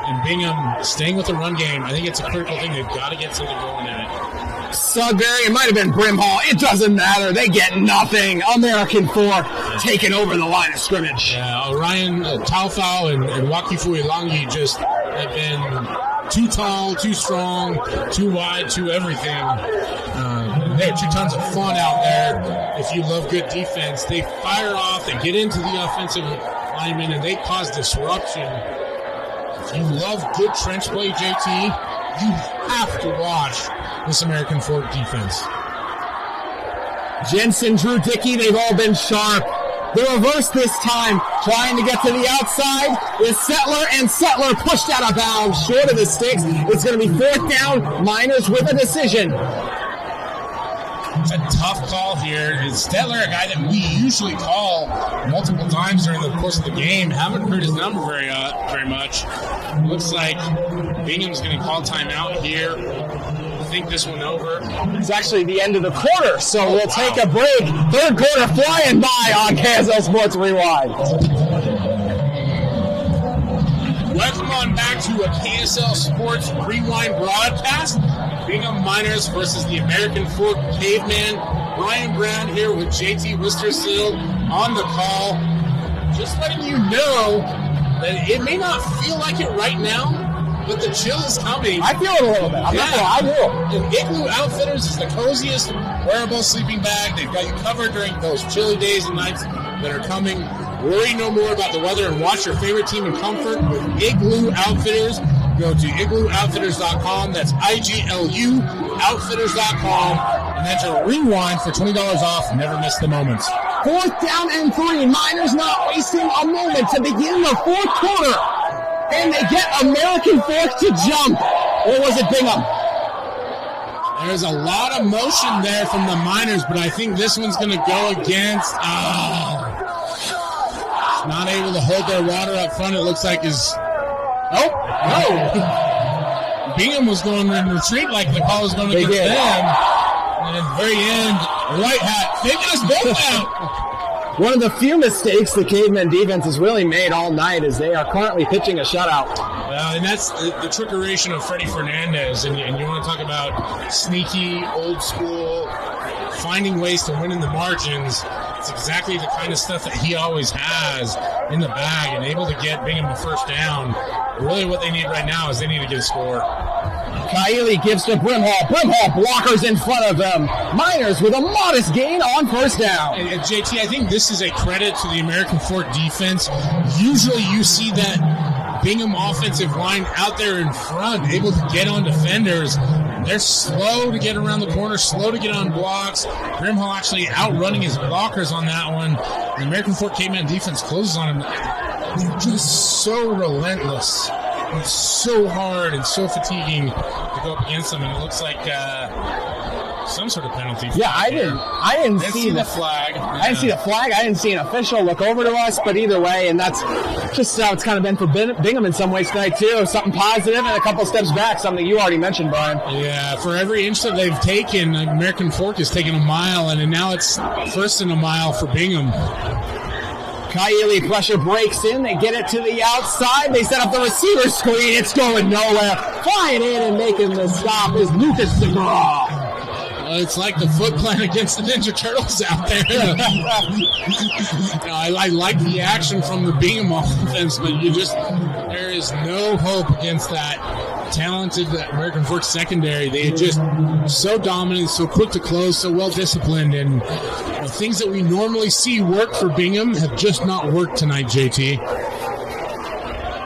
Speaker 2: And Bingham staying with the run game, I think it's a critical thing. They've got to get something going in it.
Speaker 1: Sudbury, it might have been Brimhall. It doesn't matter. They get nothing. American 4 taking over the line of scrimmage.
Speaker 2: Yeah, Ryan Taufau and Wakifu Ilangi just have been too tall, too strong, too wide, too everything. They're 2 tons of fun out there. If you love good defense, they fire off, they get into the offensive linemen, and they cause disruption. If you love good trench play, JT, you have to watch this American Fork defense.
Speaker 1: Jensen, Drew Dickey, they've all been sharp. The reverse this time, trying to get to the outside is Settler, and Settler pushed out of bounds, short of the sticks. It's going to be 4th down, Miners with a decision.
Speaker 2: It's a tough call here. Is Stetler a guy that we usually call multiple times during the course of the game? Haven't heard his number very much. Looks like Bingham's going to call timeout here. Think this one over.
Speaker 1: It's actually the end of the quarter, so we'll take a break. 3rd quarter flying by on KSL Sports Rewind.
Speaker 2: Welcome on back to a KSL Sports Rewind broadcast. Bingham Miners versus the American Fork Cavemen. Brian Brown here with JT Wistersill on the call. Just letting you know that it may not feel like it right now, but the chill is coming.
Speaker 1: I feel it a little bit. I will.
Speaker 2: And Igloo Outfitters is the coziest wearable sleeping bag. They've got you covered during those chilly days and nights that are coming. Worry no more about the weather and watch your favorite team in comfort with Igloo Outfitters. Go to iglooOutfitters.com. That's IGLU Outfitters.com. And enter Rewind for $20 off. Never miss the moments.
Speaker 1: 4th down and 3. Miners not wasting a moment to begin the 4th quarter. And they get American Fork to jump. Or was it Bingham?
Speaker 2: There's a lot of motion there from the Miners, but I think this one's going to go against... not able to hold their water up front. It looks like is... Oh, no. Bingham was going in retreat like the call was going against them. And at the very end, White Hat taking us both out.
Speaker 1: One of the few mistakes the Cavemen defense has really made all night is they are currently pitching a shutout.
Speaker 2: And that's the trickeration of Freddie Fernandez. And you want to talk about sneaky, old school, finding ways to win in the margins. It's exactly the kind of stuff that he always has in the bag and able to get Bingham the first down. Really what they need right now is they need to get a score.
Speaker 1: Kaili gives to Brimhall. Brimhall blockers in front of them. Miners with a modest gain on 1st down.
Speaker 2: And JT, I think this is a credit to the American Fork defense. Usually you see that Bingham offensive line out there in front, able to get on defenders. They're slow to get around the corner, slow to get on blocks. Brimhall actually outrunning his blockers on that one. The American Fork Caveman defense closes on him. They're just so relentless. It's so hard and so fatiguing to go up against them, and it looks like some sort of penalty.
Speaker 1: Yeah, I didn't see the
Speaker 2: flag.
Speaker 1: I didn't see the flag. I didn't see an official look over to us, but either way, and that's just how it's kind of been for Bingham in some ways tonight too. Something positive and a couple steps back, something you already mentioned, Brian.
Speaker 2: Yeah, for every inch that they've taken, American Fork has taken a mile, and now it's 1st and a mile for Bingham.
Speaker 1: Kaili pressure breaks in. They get it to the outside. They set up the receiver screen. It's going nowhere. Flying in and making the stop is Lucas Segura.
Speaker 2: It's like the Foot Clan against the Ninja Turtles out there. I like the action from the Bingham offense, but there is no hope against that talented American Fork secondary. They are just so dominant, so quick to close, so well disciplined, and things that we normally see work for Bingham have just not worked tonight, JT.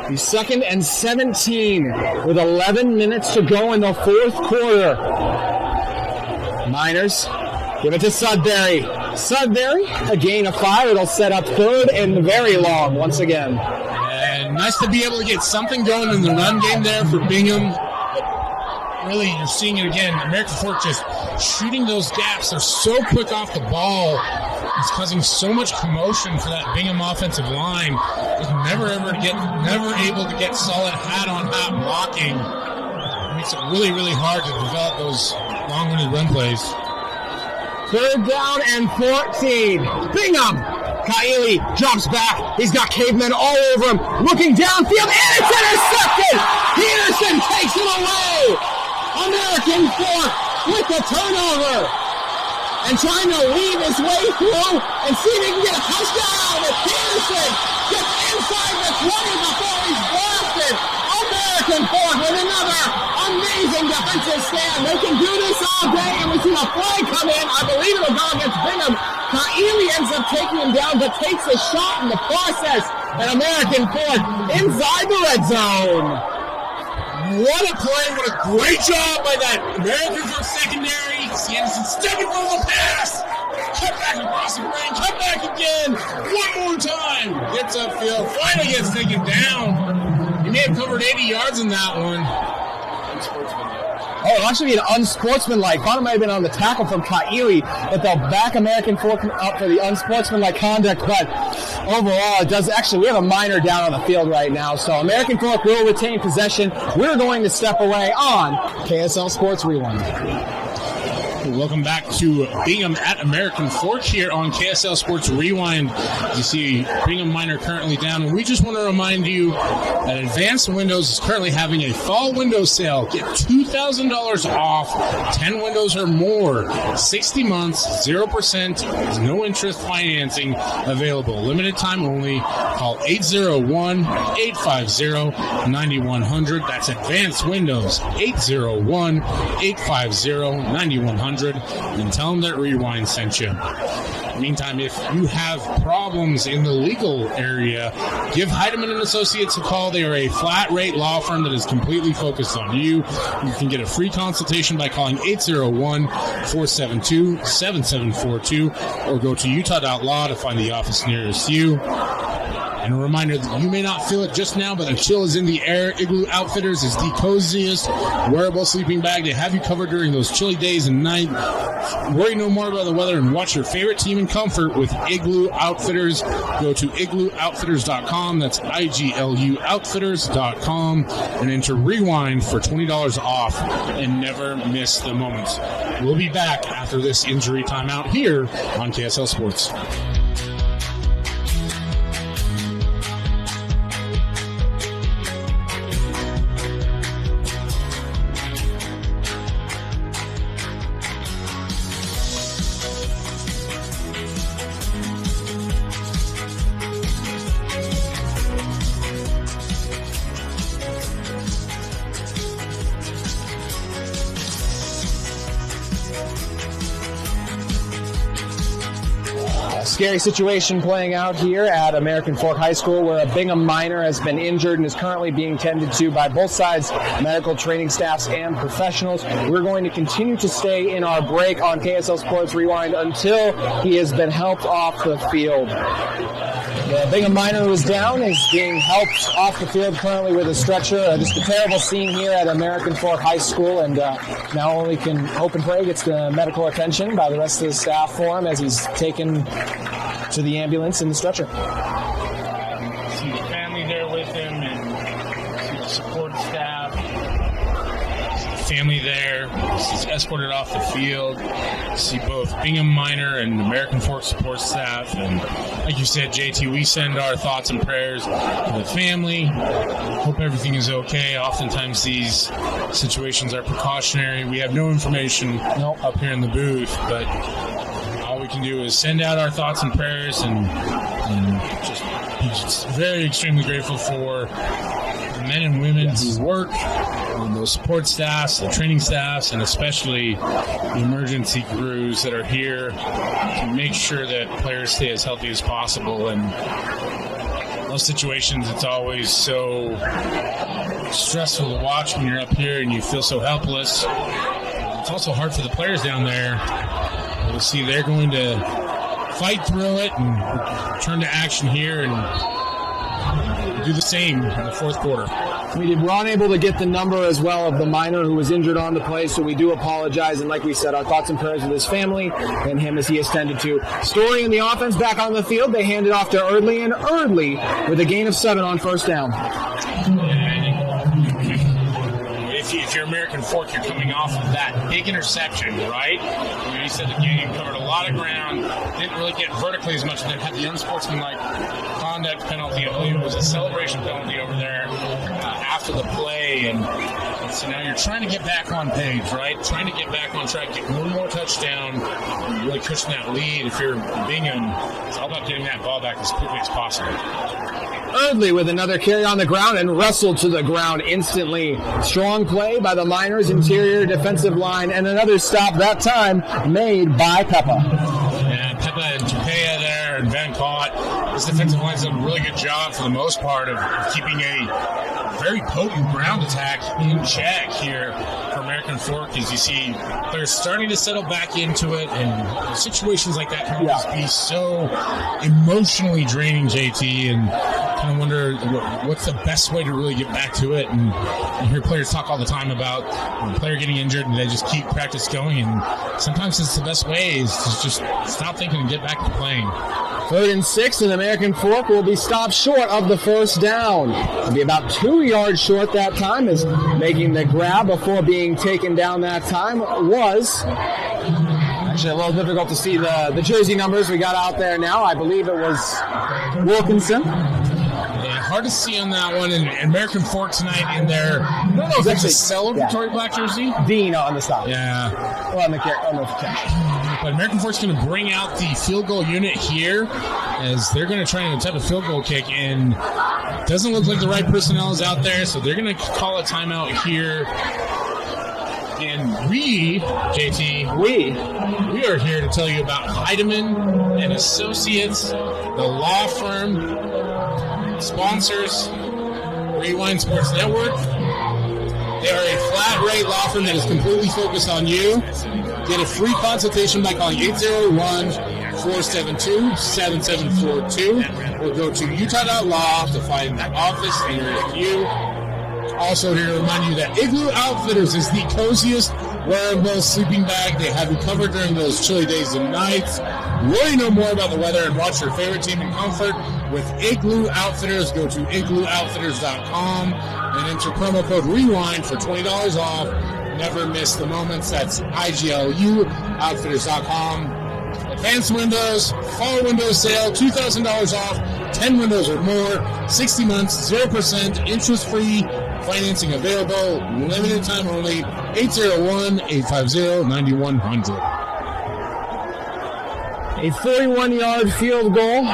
Speaker 1: The 2nd and 17 with 11 minutes to go in the 4th quarter. Miners give it to Sudbury. Sudbury, a gain of 5. It'll set up 3rd and very long once again.
Speaker 2: And nice to be able to get something going in the run game there for Bingham. Really, you're seeing it again. American Fork just shooting those gaps. They're so quick off the ball. It's causing so much commotion for that Bingham offensive line. Just never able to get solid hat-on-hat blocking. It makes it really, really hard to develop those long-winded run plays.
Speaker 1: 3rd down and 14. Bingham. Kaili drops back. He's got Cavemen all over him. Looking downfield, and it's intercepted! Peterson takes it away! American Fork with the turnover! And trying to weave his way through and see if he can get a touchdown. And Peterson gets inside the 20 before he's blasted. American Fork with another amazing defensive stand. They can do this all day, and we see a flag come in. I believe it'll go against Bingham. Kaili ends up taking him down, but takes a shot in the process. And American Fork inside the red zone.
Speaker 2: What a play. What a great job by that American Fork secondary. Anderson stepping for the pass. Cut back across the brain. Cut back again. One more time. Gets upfield. Finally gets taken down. He may have covered 80 yards in that one.
Speaker 1: Oh, it'll actually be an unsportsmanlike. Thought it might have been on the tackle from Kaili, but they'll back American Fork up for the unsportsmanlike conduct. But overall, it does actually, we have a minor down on the field right now. So American Fork will retain possession. We're going to step away on KSL Sports Rewind.
Speaker 2: Welcome back to Bingham at American Fork here on KSL Sports Rewind. You see Bingham Minor currently down, and we just want to remind you that Advanced Windows is currently having a fall window sale. Get $2,000 off 10 windows or more. 60 months, 0%, no interest financing available. Limited time only. Call 801-850-9100. That's Advanced Windows, 801-850-9100. And tell them that Rewind sent you. Meantime, if you have problems in the legal area, give Heidemann & Associates a call. They are a flat-rate law firm that is completely focused on you. You can get a free consultation by calling 801-472-7742 or go to utah.law to find the office nearest you. And a reminder that you may not feel it just now, but the chill is in the air. Igloo Outfitters is the coziest wearable sleeping bag to have you covered during those chilly days and night. Worry no more about the weather and watch your favorite team in comfort with Igloo Outfitters. Go to iglooOutfitters.com. That's IGLU Outfitters.com and enter Rewind for $20 off and never miss the moments. We'll be back after this injury timeout here on KSL Sports.
Speaker 1: Scary situation playing out here at American Fork High School, where a Bingham minor has been injured and is currently being tended to by both sides, medical training staffs and professionals. We're going to continue to stay in our break on KSL Sports Rewind until he has been helped off the field. The Bingham minor who is down is being helped off the field currently with a stretcher. Just a terrible scene here at American Fork High School, and now only can hope and pray gets the medical attention by the rest of the staff for him as he's taken to the ambulance in the stretcher.
Speaker 2: See the family there with him and see the support staff. Family there. He's escorted off the field. See both Bingham Minor and American Fork support staff. And like you said, JT, we send our thoughts and prayers to the family. Hope everything is okay. Oftentimes these situations are precautionary. We have no information up here in the booth, but all we can do is send out our thoughts and prayers and just be very extremely grateful for men and women who work, those support staffs, the training staffs, and especially the emergency crews that are here to make sure that players stay as healthy as possible. And those situations, it's always so stressful to watch when you're up here and you feel so helpless. It's also hard for the players down there. We'll see they're going to fight through it and turn to action here and do the same in the fourth quarter.
Speaker 1: We were unable to get the number as well of the minor who was injured on the play, so we do apologize. And like we said, our thoughts and prayers with his family and him as he is tended to. Story in the offense back on the field. They hand it off to Erdley, and Erdley with a gain of 7 on first down.
Speaker 2: If you're American Fork, you're coming off of that big interception, right? You said the game covered a lot of ground, didn't really get vertically as much, and then had the unsportsmanlike conduct penalty. I believe it was a celebration penalty over there after the play. And so now you're trying to get back on page, right? Trying to get back on track, get one more touchdown, really pushing that lead. If you're Bingham, it's all about getting that ball back as quickly as possible.
Speaker 1: Erdley with another carry on the ground and wrestled to the ground instantly. Strong play by the Miners' interior defensive line, and another stop that time made by Peppa.
Speaker 2: And Peppa and Tupea there and Van Cott. This defensive line's done a really good job for the most part of keeping a very potent ground attack in check here for American Fork, as you see they're starting to settle back into it, and situations like that can just be so emotionally draining, JT, and kind of wonder what's the best way to really get back to it. And you hear players talk all the time about a player getting injured and they just keep practice going, and sometimes it's the best way is to just stop thinking and get back to playing.
Speaker 1: 3rd and 6, and American Fork will be stopped short of the first down. It'll be about 2 yards short that time, as making the grab before being taken down that time was actually a little difficult to see the jersey numbers we got out there now. I believe it was Wilkinson.
Speaker 2: Yeah, hard to see on that one. And American Fork tonight in their, I don't know if it's a celebratory black jersey.
Speaker 1: Dean on the side.
Speaker 2: Yeah.
Speaker 1: Well, on the catch.
Speaker 2: But American Fork's going to bring out the field goal unit here, as they're going to try and attempt a field goal kick, and it doesn't look like the right personnel is out there, so they're going to call a timeout here. And we, JT, we are here to tell you about Cavemen and Associates, the law firm, sponsors Rewind Sports Network. They are a flat rate law firm that is completely focused on you. Get a free consultation by calling 801-472-7742 or go to utah.law to find the office near you. Also here to remind you that Igloo Outfitters is the coziest wearable sleeping bag. They have you covered during those chilly days and nights. Worry no more about the weather and watch your favorite team in comfort with Igloo Outfitters. Go to igloooutfitters.com and enter promo code REWIND for $20 off. Never miss the moments. That's IGLUoutfitters.com. Advanced Windows, fall window sale, $2,000 off, 10 windows or more, 60 months, 0%, interest-free, financing available, limited time only, 801-850-9100.
Speaker 1: A 41-yard field goal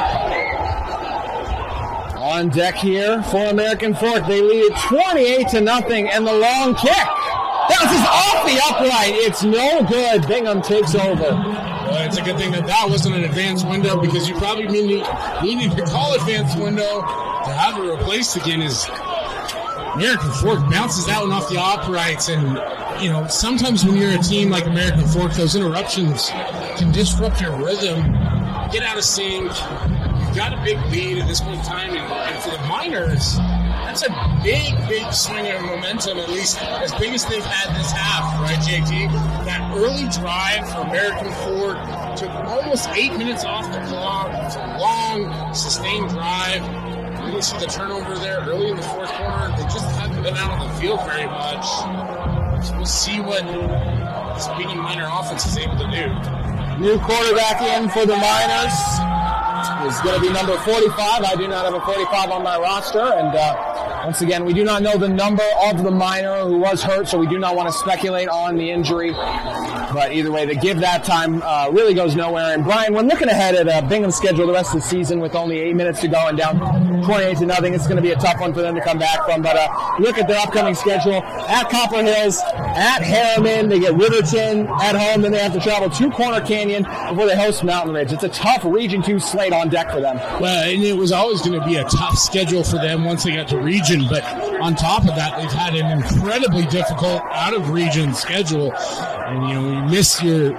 Speaker 1: on deck here for American Fork. They lead it 28-0, and the long kick bounces off the upright. It's no good. Bingham takes over.
Speaker 2: Well, it's a good thing that wasn't an advanced window, because you probably needed to call advanced window to have it replaced again. As American Fork bounces that one off the uprights, and sometimes when you're a team like American Fork, those interruptions can disrupt your rhythm, get out of sync. You've got a big lead at this point in time, and for the Miners, that's a big swing of momentum, at least as big as they've had this half, right, JT? That early drive for American Fork took almost 8 minutes off the clock. It's a long, sustained drive. You didn't see the turnover there early in the fourth quarter. They just haven't been out on the field very much. So we'll see what this Bingham Miner offense is able to do.
Speaker 1: New quarterback in for the Miners is going to be number 45. I do not have a 45 on my roster, and Once again, we do not know the number of the minor who was hurt, so we do not want to speculate on the injury. But either way, the give that time really goes nowhere. And Brian, when looking ahead at Bingham's schedule the rest of the season with only 8 minutes to go and down 28-0, it's going to be a tough one for them to come back from. But look at their upcoming schedule. At Copper Hills, at Harriman, they get Riverton at home, then they have to travel to Corner Canyon before they host Mountain Ridge. It's a tough Region 2 slate on deck for them.
Speaker 2: Well, and it was always going to be a tough schedule for them once they got to region, but on top of that, they've had an incredibly difficult out-of-region schedule. And, you miss you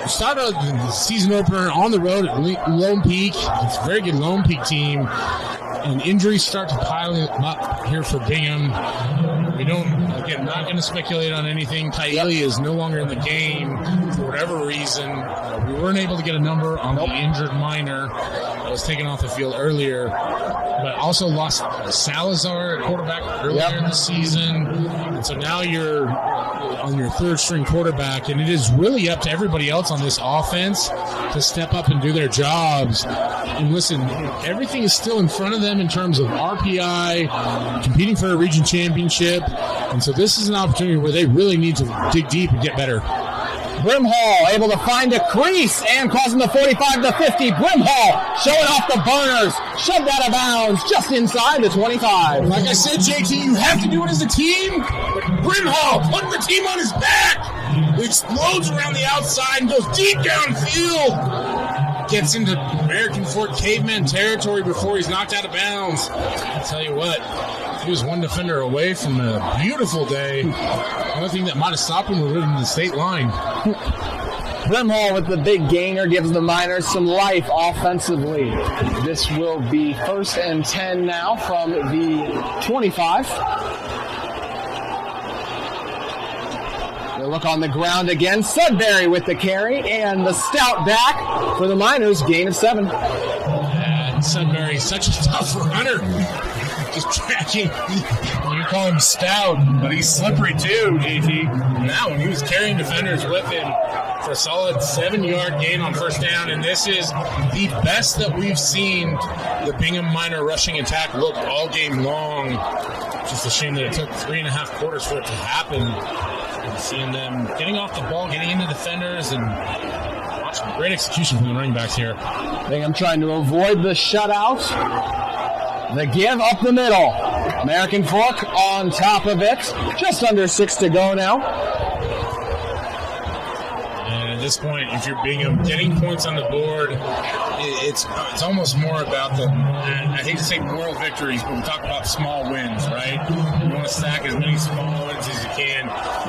Speaker 2: start out the season opener on the road at Lone Peak. It's a very good Lone Peak team. And injuries start to pile up here for Bingham. We don't, again, not going to speculate on anything. Kylie is no longer in the game for whatever reason. We weren't able to get a number on the injured minor that was taken off the field earlier, but also lost Salazar at quarterback earlier in the season. And so now you're on your third string quarterback, and it is really up to everybody else on this offense to step up and do their jobs. And listen, everything is still in front of them in terms of RPI, competing for a region championship. And so this is an opportunity where they really need to dig deep and get better.
Speaker 1: Brimhall able to find a crease and crossing the 45-50. Brimhall showing off the burners. Shoved out of bounds just inside the 25.
Speaker 2: Like I said, JT, you have to do it as a team. Brimhall putting the team on his back. It explodes around the outside and goes deep downfield. Gets into American Fork Cavemen territory before he's knocked out of bounds. I'll tell you what, he was one defender away from a beautiful day. The only thing that might have stopped him would have been the state line.
Speaker 1: Brimhall with the big gainer gives the Miners some life offensively. This will be 1st and 10 now from the 25. They'll look on the ground again. Sudbury with the carry and the stout back for the Miners, gain of 7.
Speaker 2: And Sudbury, such a tough runner. Just tracking. You call him stout, but he's slippery too, JT. Now, when he was carrying defenders with him for a solid 7-yard gain on first down, and this is the best that we've seen the Bingham Miner rushing attack look all game long. Just a shame that it took 3.5 quarters for it to happen. And seeing them getting off the ball, getting into defenders, and watching great execution from the running backs here.
Speaker 1: Bingham trying to avoid the shutout. The give up the middle. American Fork on top of it. Just under 6 to go now.
Speaker 2: And at this point, if you're Bingham, getting points on the board, it's almost more about the, I hate to say moral victories, but we talk about small wins, right? You want to stack as many small wins as you can.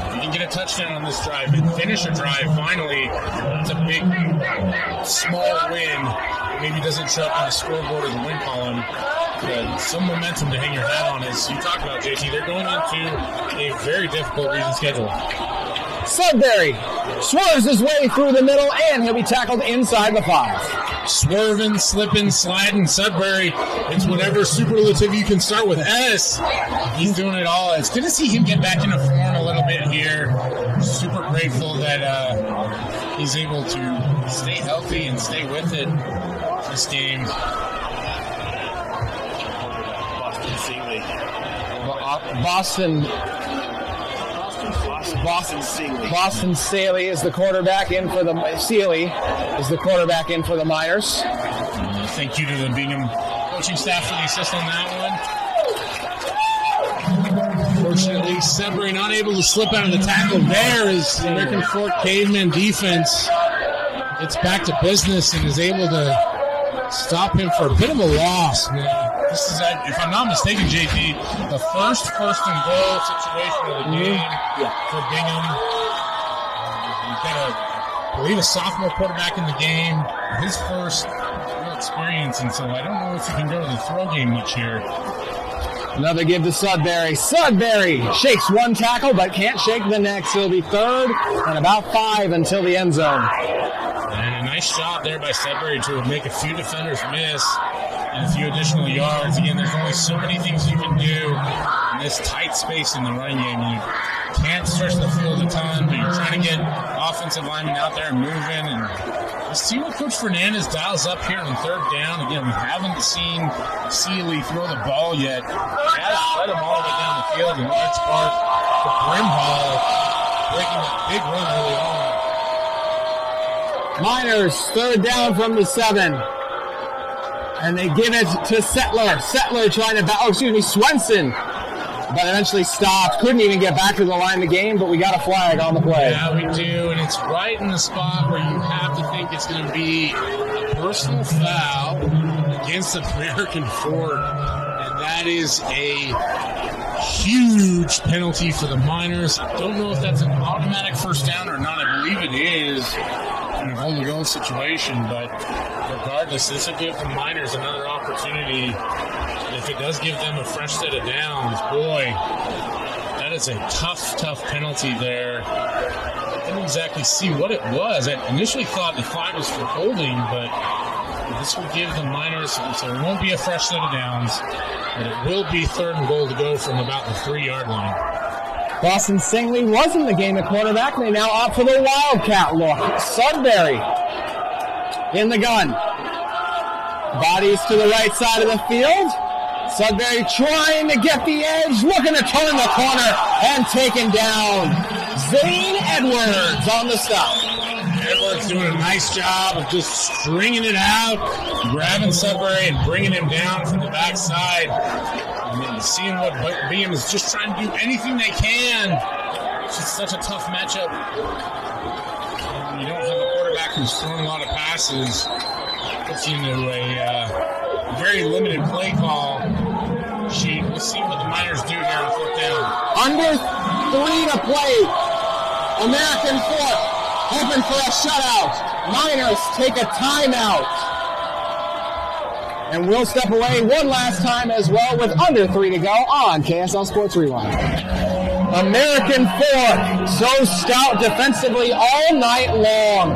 Speaker 2: If you can get a touchdown on this drive and finish a drive finally, it's a big, small win. Maybe doesn't show up on the scoreboard or the win column. Some momentum to hang your hat on. As you talked about, JT, they're going into a very difficult region schedule.
Speaker 1: Sudbury swerves his way through the middle, and he'll be tackled inside the 5.
Speaker 2: Swerving, slipping, sliding, Sudbury. It's whatever superlative you can start with S. He's doing it all. It's good to see him get back into form a little bit here. Super grateful that he's able to stay healthy and stay with it this game.
Speaker 1: Boston Saley is the quarterback in for the Sealy is the quarterback in for the Miners.
Speaker 2: Thank you to the Bingham coaching staff for the assist on that one. Fortunately, Sudbury not able to slip out of the tackle there as the American Fork Cavemen defense gets back to business and is able to stop him for a bit of a loss. This is, if I'm not mistaken, JT, the first and goal situation of the game for Bingham. You've got, I believe, a sophomore quarterback in the game. His first real experience, and so I don't know if he can go to the throw game much here.
Speaker 1: Another give to Sudbury. Sudbury shakes one tackle, but can't shake the next. He'll be 3rd and about 5 until the end zone.
Speaker 2: And a nice job there by Sudbury to make a few defenders miss. And a few additional yards. Again, there's only so many things you can do in this tight space in the running game. You can't stretch the field a ton, but you're trying to get offensive linemen out there and moving. And let's see what Coach Fernandez dials up here on third down. Again, we haven't seen Seeley throw the ball yet. He has led him all the way down the field in large part for Brimhall, breaking that big run early on.
Speaker 1: Miners, third down from the 7. And they give it to Settler. Settler trying to Swenson. But eventually stopped. Couldn't even get back to the line of the game, but we got a flag on the play.
Speaker 2: Yeah, we do. And it's right in the spot where you have to think it's going to be a personal foul against American Fort. And that is a huge penalty for the Miners. I don't know if that's an automatic first down or not. I believe it is in a hold-to-go situation. But regardless, this will give the Miners another opportunity. If it does give them a fresh set of downs, boy, that is a tough penalty there. I didn't exactly see what it was. I initially thought the flag was for holding, but this will give the Miners, so it won't be a fresh set of downs, but it will be third and goal to go from about the 3-yard line.
Speaker 1: Boston Singley was in the game at quarterback. They now opt for the Wildcat look. Sudbury in the gun. Bodies to the right side of the field. Sudbury trying to get the edge, looking to turn the corner, and taken down. Zane Edwards on the stop.
Speaker 2: Edwards doing a nice job of just stringing it out, grabbing Sudbury and bringing him down from the backside. And then seeing what Bingham is just trying to do anything they can. It's just such a tough matchup. And you don't have a quarterback who's throwing a lot of passes. Puts you into a very limited play call sheet. We'll see what the Miners do here on fourth down.
Speaker 1: Under 3 to play. American Fort hoping for a shutout. Miners take a timeout. And we'll step away one last time as well with under 3 to go on KSL Sports Rewind. American Fort, so stout defensively all night long.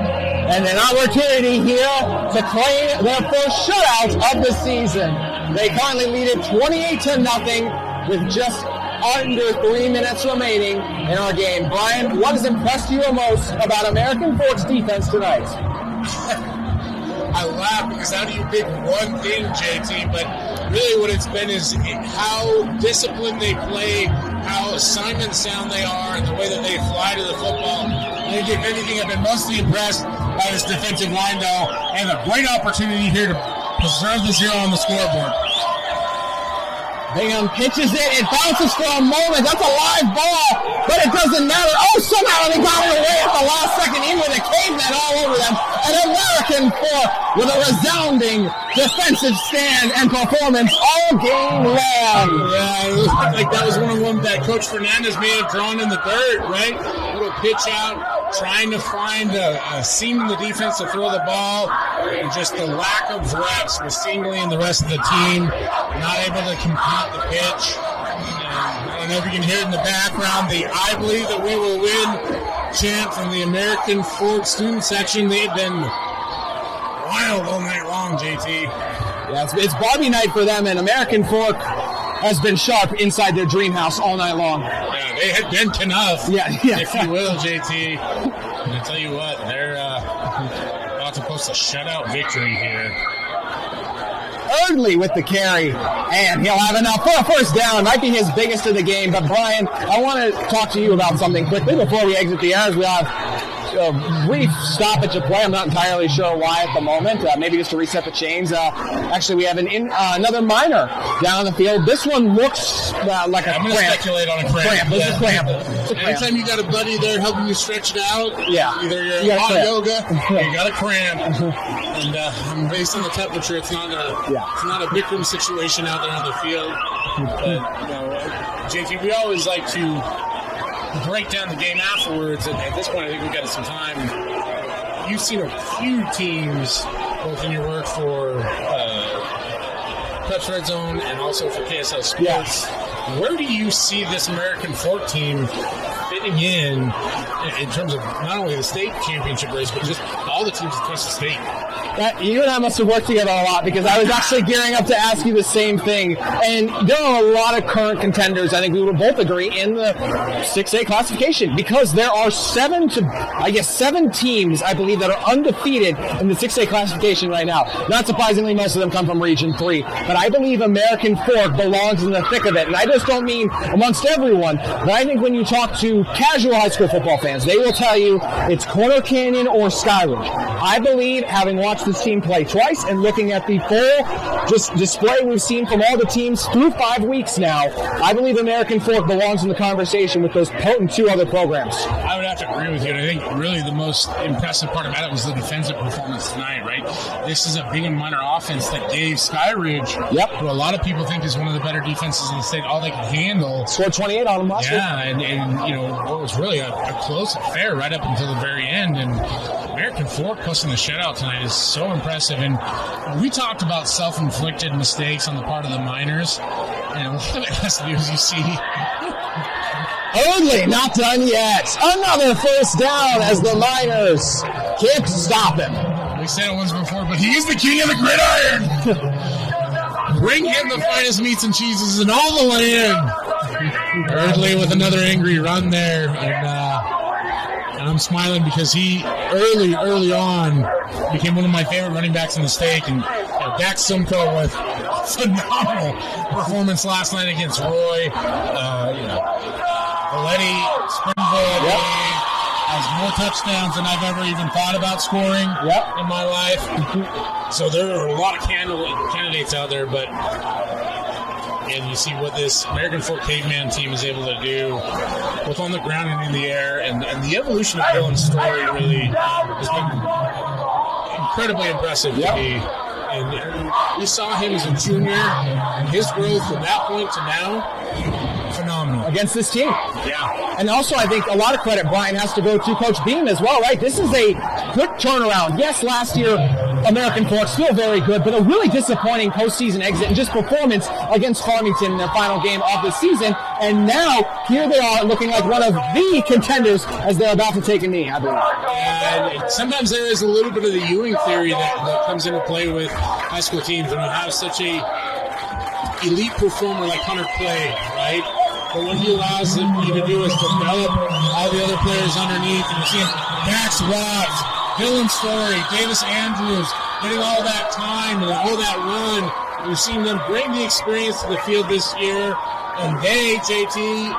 Speaker 1: And an opportunity here to claim their first shutout of the season. They currently lead it 28-0 with just under 3 minutes remaining in our game. Brian, what has impressed you the most about American Fort's defense tonight?
Speaker 2: I laugh because how do you pick one thing, JT? But really what it's been is how disciplined they play, how assignment sound they are, and the way that they fly to the football. I think, if anything, I've been mostly impressed by this defensive line, though, and a great opportunity here to preserve the 0 on the scoreboard.
Speaker 1: Bingham pitches it. It bounces for a moment. That's a live ball, but it doesn't matter. Oh, somehow they got it away at the last second, even with a caveman all over them. An American Fort with a resounding defensive stand and performance all game long.
Speaker 2: Yeah, it looked like that was one of them that Coach Fernandez may have drawn in the dirt, right? A little pitch out, trying to find a seam in the defense to throw the ball, and just the lack of reps with Singley and the rest of the team not able to complete the pitch. And I don't know if you can hear it in the background, the "I believe that we will win" chant from the American Fort student section. They've been wild all night long, JT.
Speaker 1: Yeah, it's Barbie night for them, and American Fort has been sharp inside their dream house all night long.
Speaker 2: Yeah, they had been enough, if you will, JT. And I tell you what, they're about to post a shutout victory here.
Speaker 1: Early with the carry, and he'll have enough for a first down. Might be his biggest of the game. But Brian, I want to talk to you about something quickly before we exit the air. We have a brief stoppage of play. I'm not entirely sure why at the moment. Maybe just to reset the chains. Actually, we have another minor down the field. This one looks like a cramp.
Speaker 2: I'm going to speculate on a cramp.
Speaker 1: It's a cramp.
Speaker 2: Anytime you got a buddy there helping you stretch it out, either you're on yoga or you got a cramp. And based on the temperature, it's not a Bikram situation out there on the field. But, JT, we always like to break down the game afterwards, and at this point I think we've got some time. You've seen a few teams both in your work for Preps Red Zone and also for KSL Sports. Where do you see this American Fort team fit sitting in terms of not only the state championship race, but just all the teams across the state.
Speaker 1: You and I must have worked together a lot, because I was actually gearing up to ask you the same thing. And there are a lot of current contenders, I think we would both agree, in the 6A classification, because there are 7 teams, I believe, that are undefeated in the 6A classification right now. Not surprisingly, most of them come from Region 3. But I believe American Fork belongs in the thick of it. And I just don't mean amongst everyone, but I think when you talk to casual high school football fans, they will tell you it's Corner Canyon or Skyridge. I believe, having watched this team play twice and looking at the full just display we've seen from all the teams through 5 weeks now, I believe American Fork belongs in the conversation with those potent 2 other programs.
Speaker 2: I would have to agree with you, and I think really the most impressive part about it was the defensive performance tonight, right? This is a Bingham minor offense that gave Skyridge, who a lot of people think is one of the better defenses in the state, all they can handle.
Speaker 1: Scored 28 on them last week.
Speaker 2: Yeah, and you know, it was really a close affair right up until the very end, and American Fork posting the shutout tonight is so impressive. And we talked about self-inflicted mistakes on the part of the minors, and a lot of it has to do, as you see,
Speaker 1: only not done yet. Another first down as the Miners can't stop him.
Speaker 2: We said it once before, but he is the king of the gridiron. Bring him the finest meats and cheeses in all the land. Early with another angry run there, and I'm smiling because he early on became one of my favorite running backs in the state. And Dax Simcoe with phenomenal performance last night against Roy. Valetti Springfield has more touchdowns than I've ever even thought about scoring in my life. So there are a lot of candidates out there, and you see what this American Fork Cavemen team is able to do, both on the ground and in the air, and the evolution of Dylan's story really has been incredibly impressive to me. And we saw him as a junior, and his growth from that point to now, phenomenal.
Speaker 1: Against this team. Yeah. And also, I think a lot of credit, Brian, has to go to Coach Beam as well, right? This is a quick turnaround. Yes, last year, American Fork still very good, but a really disappointing postseason exit and just performance against Farmington in their final game of the season. And now, here they are looking like one of the contenders as they're about to take a knee, I believe.
Speaker 2: And sometimes there is a little bit of the Ewing theory that comes into play with high school teams when you have such a elite performer like Hunter Clay, right? But what he allows you to do is develop all the other players underneath. And you're seeing Max Watts, Dylan Story, Davis Andrews getting all that time and all that run. You're seeing them bring the experience to the field this year. And they, JT,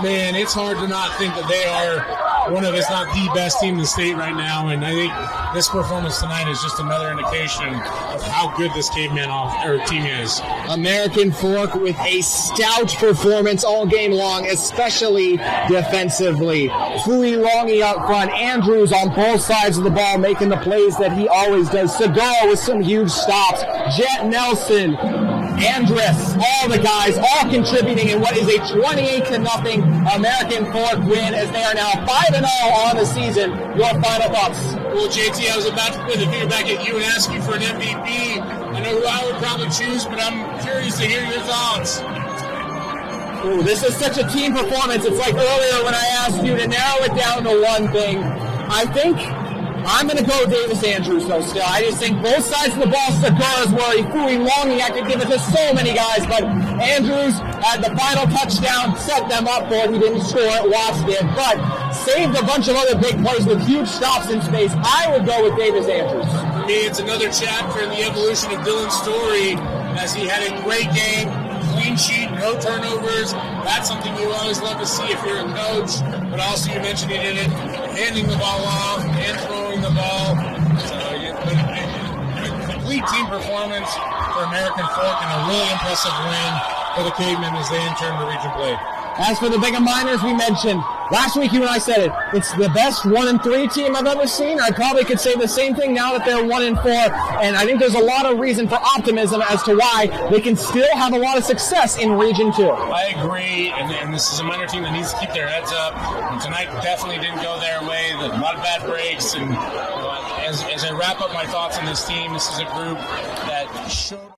Speaker 2: man, it's hard to not think that they are one of, if not the best team in the state right now. And I think this performance tonight is just another indication of how good this Caveman team is.
Speaker 1: American Fork with a stout performance all game long, especially defensively. Fui Longy up front, Andrews on both sides of the ball making the plays that he always does. Segar with some huge stops. Jet Nelson, Andress, all the guys, all contributing in what is a 28-0 American Fork win as they are now 5-0 on the season. Your final thoughts?
Speaker 2: Well, JT, I was about to put the finger back at you and ask you for an MVP. I know who I would probably choose, but I'm curious to hear your thoughts.
Speaker 1: Ooh, this is such a team performance. It's like earlier when I asked you to narrow it down to one thing. I think I'm going to go Davis Andrews, though, still. I just think both sides of the ball, Segar is where he Fui Longy. I could give it to so many guys, but Andrews had the final touchdown, set them up for it. He didn't score it, Watts did, but saved a bunch of other big plays with huge stops in space. I would go with Davis Andrews.
Speaker 2: For me, it's another chapter in the evolution of Dylan's story as he had a great game. Clean sheet, no turnovers. That's something you always love to see if you're a coach. But also, you mentioned he did it, handing the ball off and throwing the ball. So, a complete team performance for American Fork and a really impressive win for the Cavemen as they enter the region play.
Speaker 1: As for the Bingham Miners, we mentioned last week, you and I said it. It's the best 1-3 team I've ever seen. I probably could say the same thing now that they're 1-4. And I think there's a lot of reason for optimism as to why they can still have a lot of success in Region 2.
Speaker 2: I agree, and this is a minor team that needs to keep their heads up. And tonight definitely didn't go their way. There's a lot of bad breaks. And as I wrap up my thoughts on this team, this is a group that showed